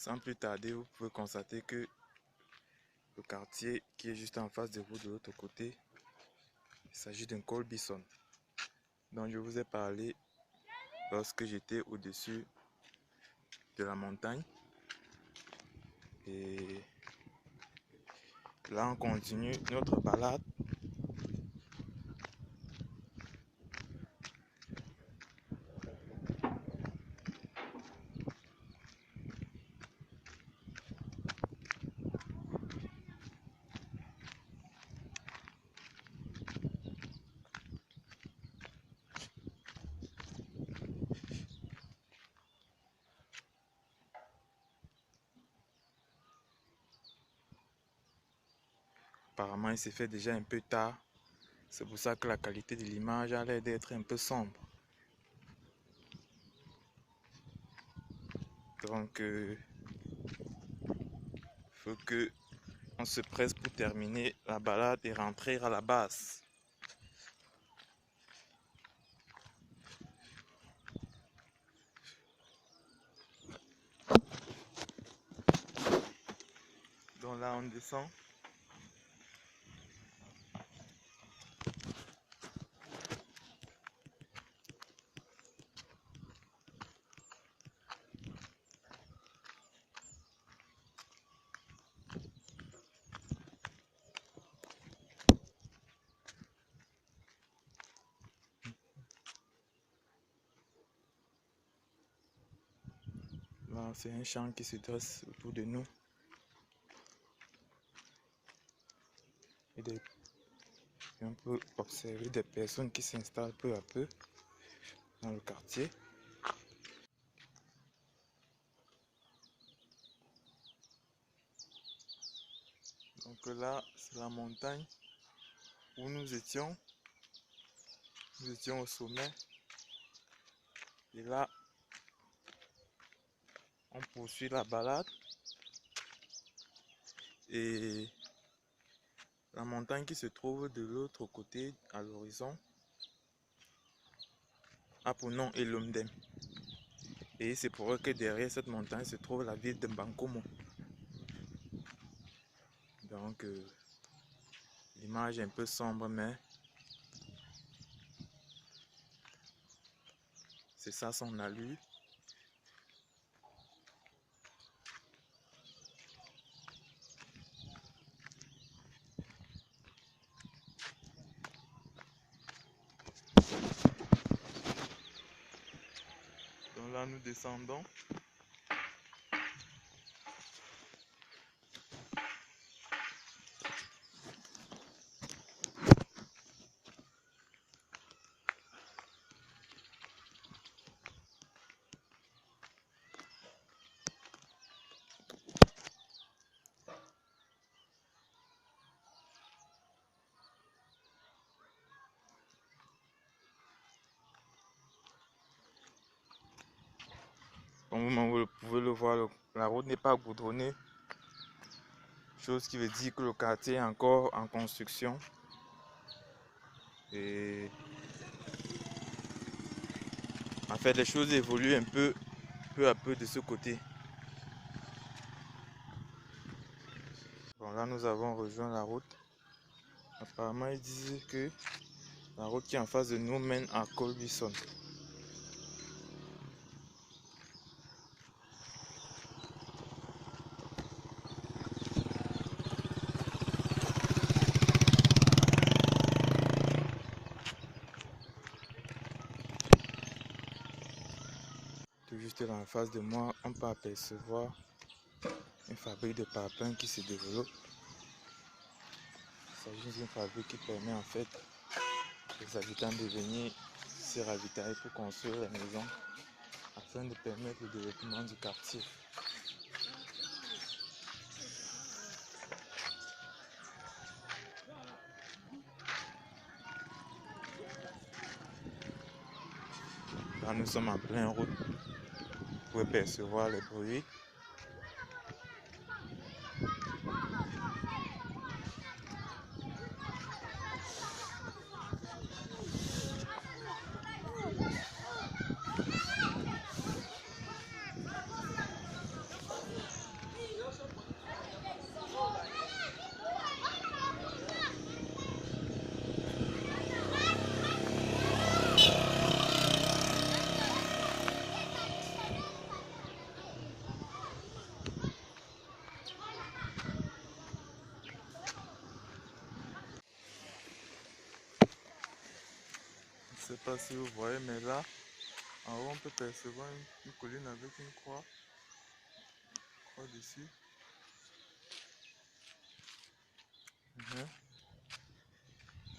Sans plus tarder, vous pouvez constater que le quartier qui est juste en face de vous de l'autre côté, il s'agit d'un Colbison dont je vous ai parlé lorsque j'étais au-dessus de la montagne. Et là on continue notre balade. Apparemment il s'est fait déjà un peu tard. C'est pour ça que la qualité de l'image a l'air d'être un peu sombre. Donc faut que on se presse pour terminer la balade et rentrer à la base. Donc là on descend. Là c'est un champ qui se dresse autour de nous. Et on peut observer des personnes qui s'installent peu à peu dans le quartier. Donc là, c'est la montagne où nous étions. Nous étions au sommet. Et là, on poursuit la balade. Et la montagne qui se trouve de l'autre côté, à l'horizon, a pour nom Elomdem. Et c'est pour eux que derrière cette montagne se trouve la ville de Mbankomo. Donc, l'image est un peu sombre, mais c'est ça son allure. Donc là, nous descendons. Comme vous pouvez le voir, la route n'est pas goudronnée. Chose qui veut dire que le quartier est encore en construction. Et en fait, les choses évoluent un peu à peu de ce côté. Bon, là, nous avons rejoint la route. Apparemment, ils disent que la route qui est en face de nous mène à Colbison. Tout juste là en face de moi, on peut apercevoir une fabrique de parpaings qui se développe. Il s'agit d'une fabrique qui permet en fait aux habitants de venir se ravitailler pour construire les maisons afin de permettre le développement du quartier. Là, nous sommes en pleine route. Vous pouvez percevoir les bruits. sais pas si vous voyez, mais là, en haut, on peut percevoir une colline avec une croix dessus.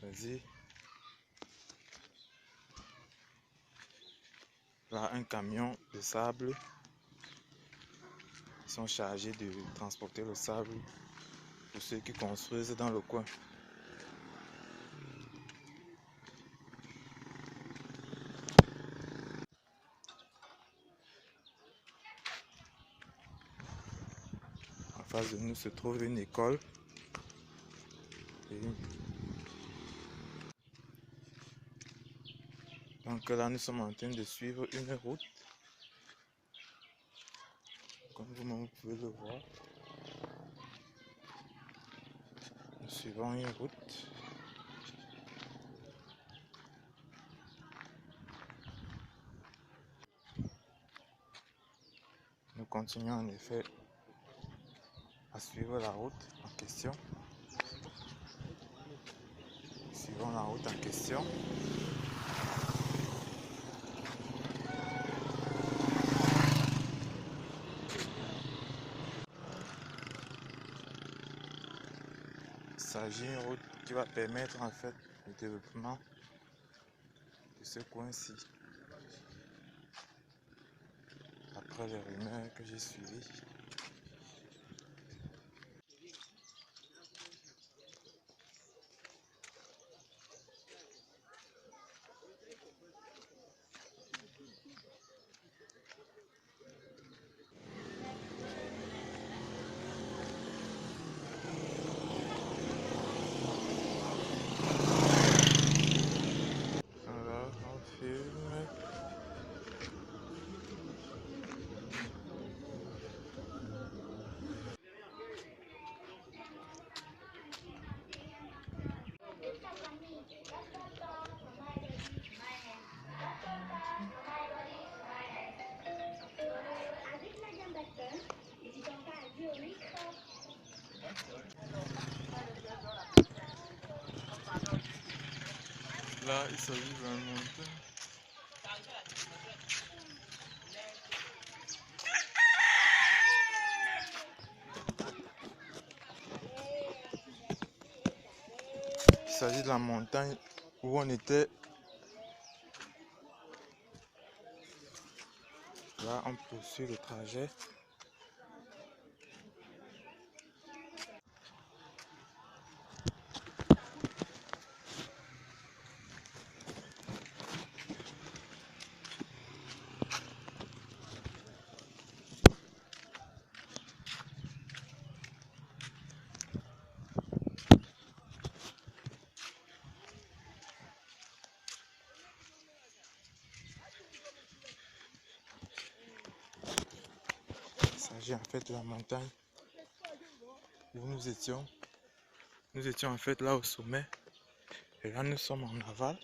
Vas-y. Là, un camion de sable. Ils sont chargés de transporter le sable pour ceux qui construisent dans le coin. En face de nous se trouve une école. Donc là, nous sommes en train de suivre une route. Comme vous pouvez le voir. Nous suivons une route. Nous continuons en effet à suivre la route en question. Suivons la route en question. Il s'agit d'une route qui va permettre en fait le développement de ce coin-ci. Après les rumeurs que j'ai suivies. Alors, on filme. Là, il s'agit d'un montagne. Il s'agit de la montagne où on était. Là, on poursuit le trajet. Il s'agit en fait de la montagne où nous étions. Nous étions en fait là au sommet. Et là, nous sommes en aval.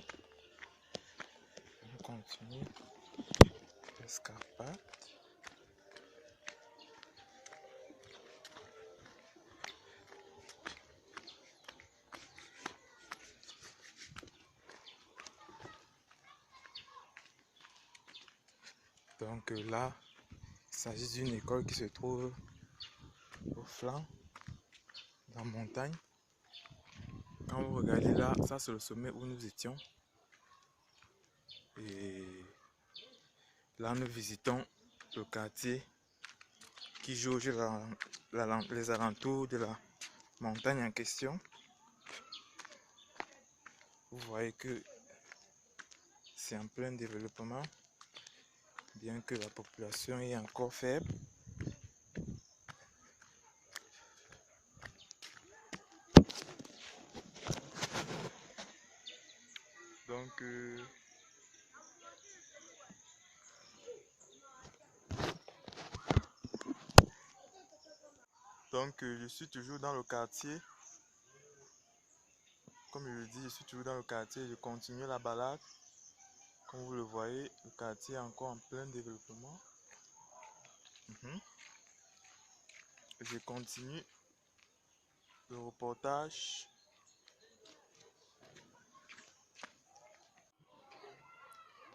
On continue l'escarpade. Donc là, il s'agit d'une école qui se trouve au flanc de la montagne. Quand vous regardez là, ça c'est le sommet où nous étions. Et là, nous visitons le quartier qui jauge les alentours de la montagne en question. Vous voyez que c'est en plein développement, bien que la population est encore faible. Donc, je suis toujours dans le quartier. Comme je le dis, je suis toujours dans le quartier. Je continue la balade. Comme vous le voyez, le quartier est encore en plein développement. Je continue le reportage.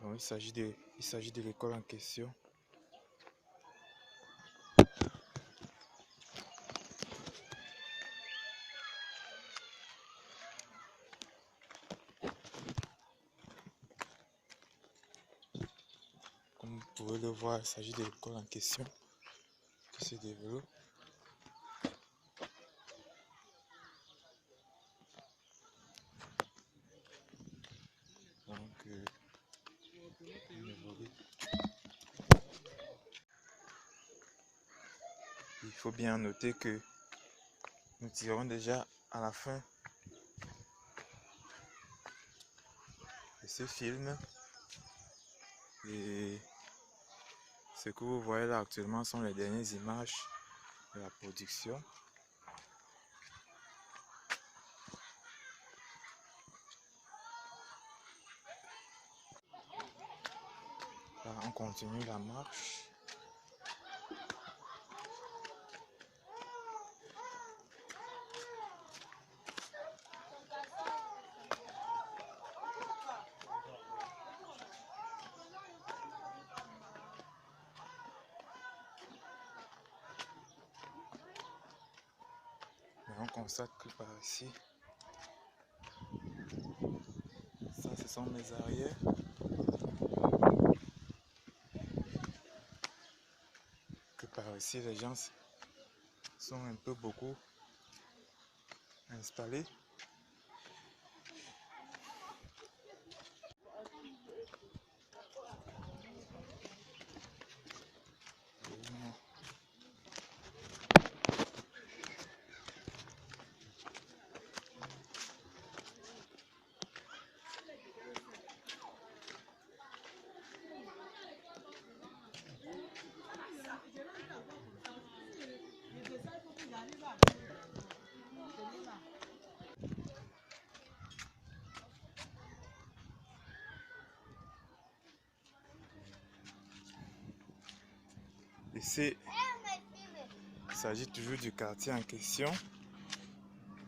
Donc, il s'agit de l'école en question. Comme vous pouvez le voir, il s'agit de l'école en question qui se développe. Donc, il faut bien noter que nous tirons déjà à la fin de ce film. Et ce que vous voyez là actuellement sont les dernières images de la production. Là, on continue la marche. Et on constate que par ici, ça ce sont mes arrières. Que par ici les gens sont un peu beaucoup installés. Ici, il s'agit toujours du quartier en question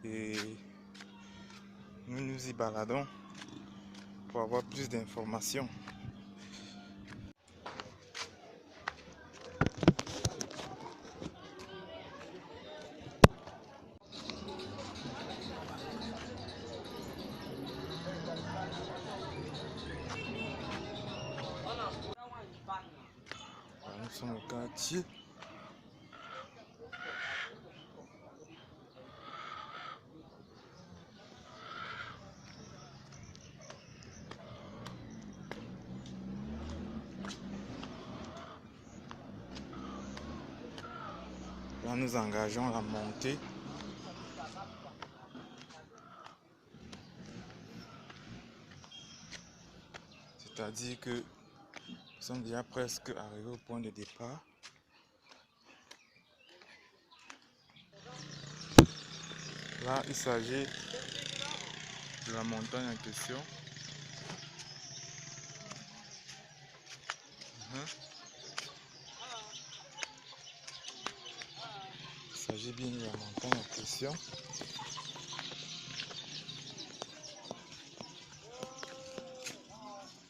et nous nous y baladons pour avoir plus d'informations. Là, nous sommes au quartier. Là, nous engageons la montée. C'est-à-dire que nous sommes déjà presque arrivés au point de départ. Là, il s'agit de la montagne en question. Il s'agit bien de la montagne en question.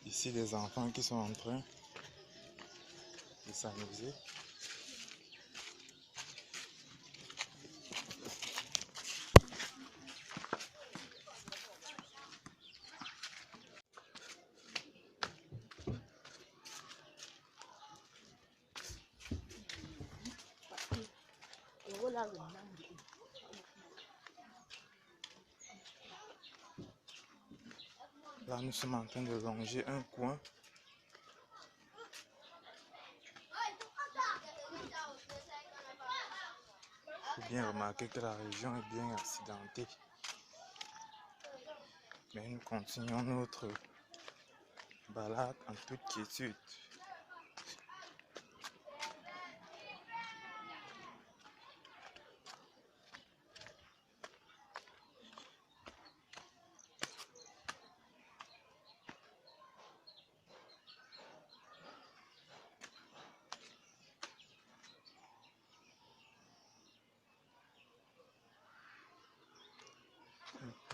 Ici, des enfants qui sont en train de s'amuser. Là, nous sommes en train de longer un coin. Il faut bien remarquer que la région est bien accidentée. Mais nous continuons notre balade en toute quiétude.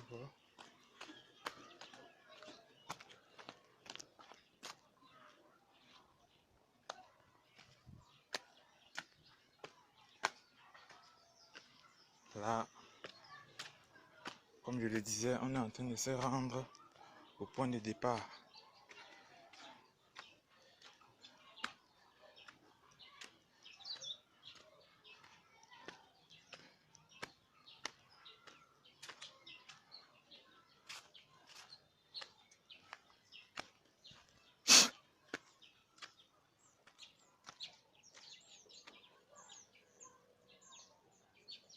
Voilà. Comme je le disais, on est en train de se rendre au point de départ.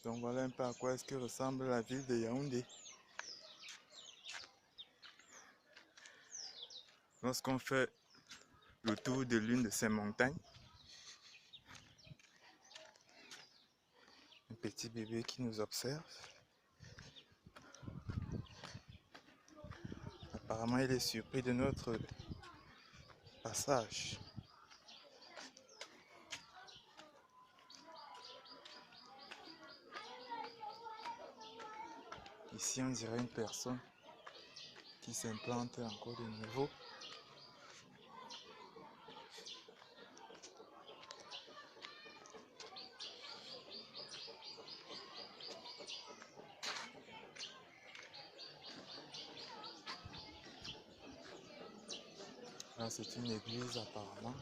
Donc voilà un peu à quoi est-ce que ressemble la ville de Yaoundé. Lorsqu'on fait le tour de l'une de ces montagnes, un petit bébé qui nous observe. Apparemment, il est surpris de notre passage. Ici, on dirait une personne qui s'implante encore de nouveau. Là, c'est une église apparemment.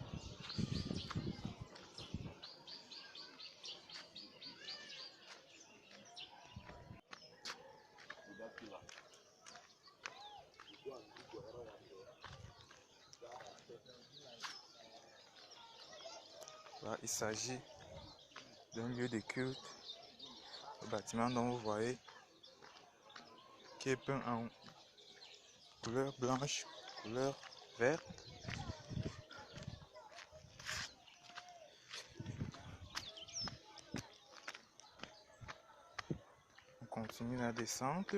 Là, il s'agit d'un lieu de culte. Le bâtiment dont vous voyez qui est peint en couleur blanche, couleur verte. On continue la descente.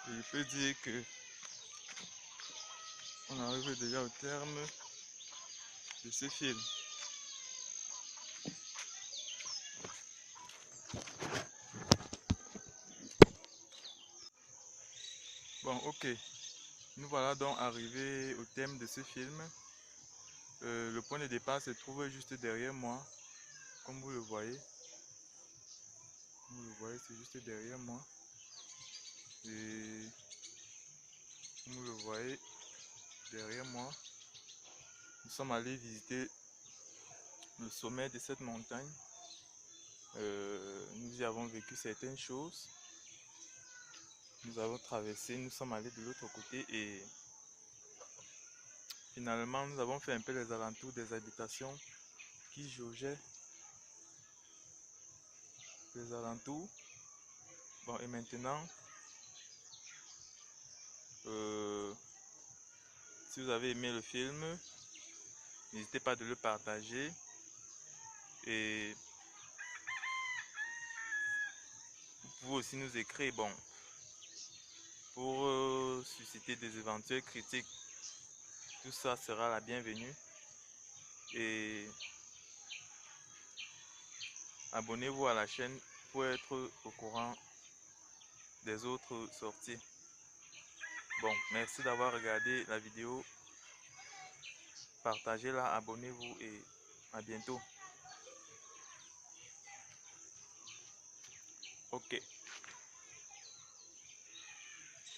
Et je peux dire que on arrive déjà au terme de ce film. Bon, ok. Nous voilà donc arrivés au thème de ce film. Le point de départ se trouve juste derrière moi, comme vous le voyez. Comme vous le voyez, c'est juste derrière moi. Et comme vous le voyez, derrière moi, nous sommes allés visiter le sommet de cette montagne. Nous y avons vécu certaines choses. Nous avons traversé, nous sommes allés de l'autre côté et finalement nous avons fait un peu les alentours des habitations qui jaugeaient les alentours. Bon, et maintenant, si vous avez aimé le film, n'hésitez pas de le partager et vous pouvez aussi nous écrire, bon, pour susciter des éventuelles critiques. Tout ça sera la bienvenue et abonnez-vous à la chaîne pour être au courant des autres sorties. Bon, merci d'avoir regardé la vidéo. Partagez-la, abonnez-vous et à bientôt. Ok.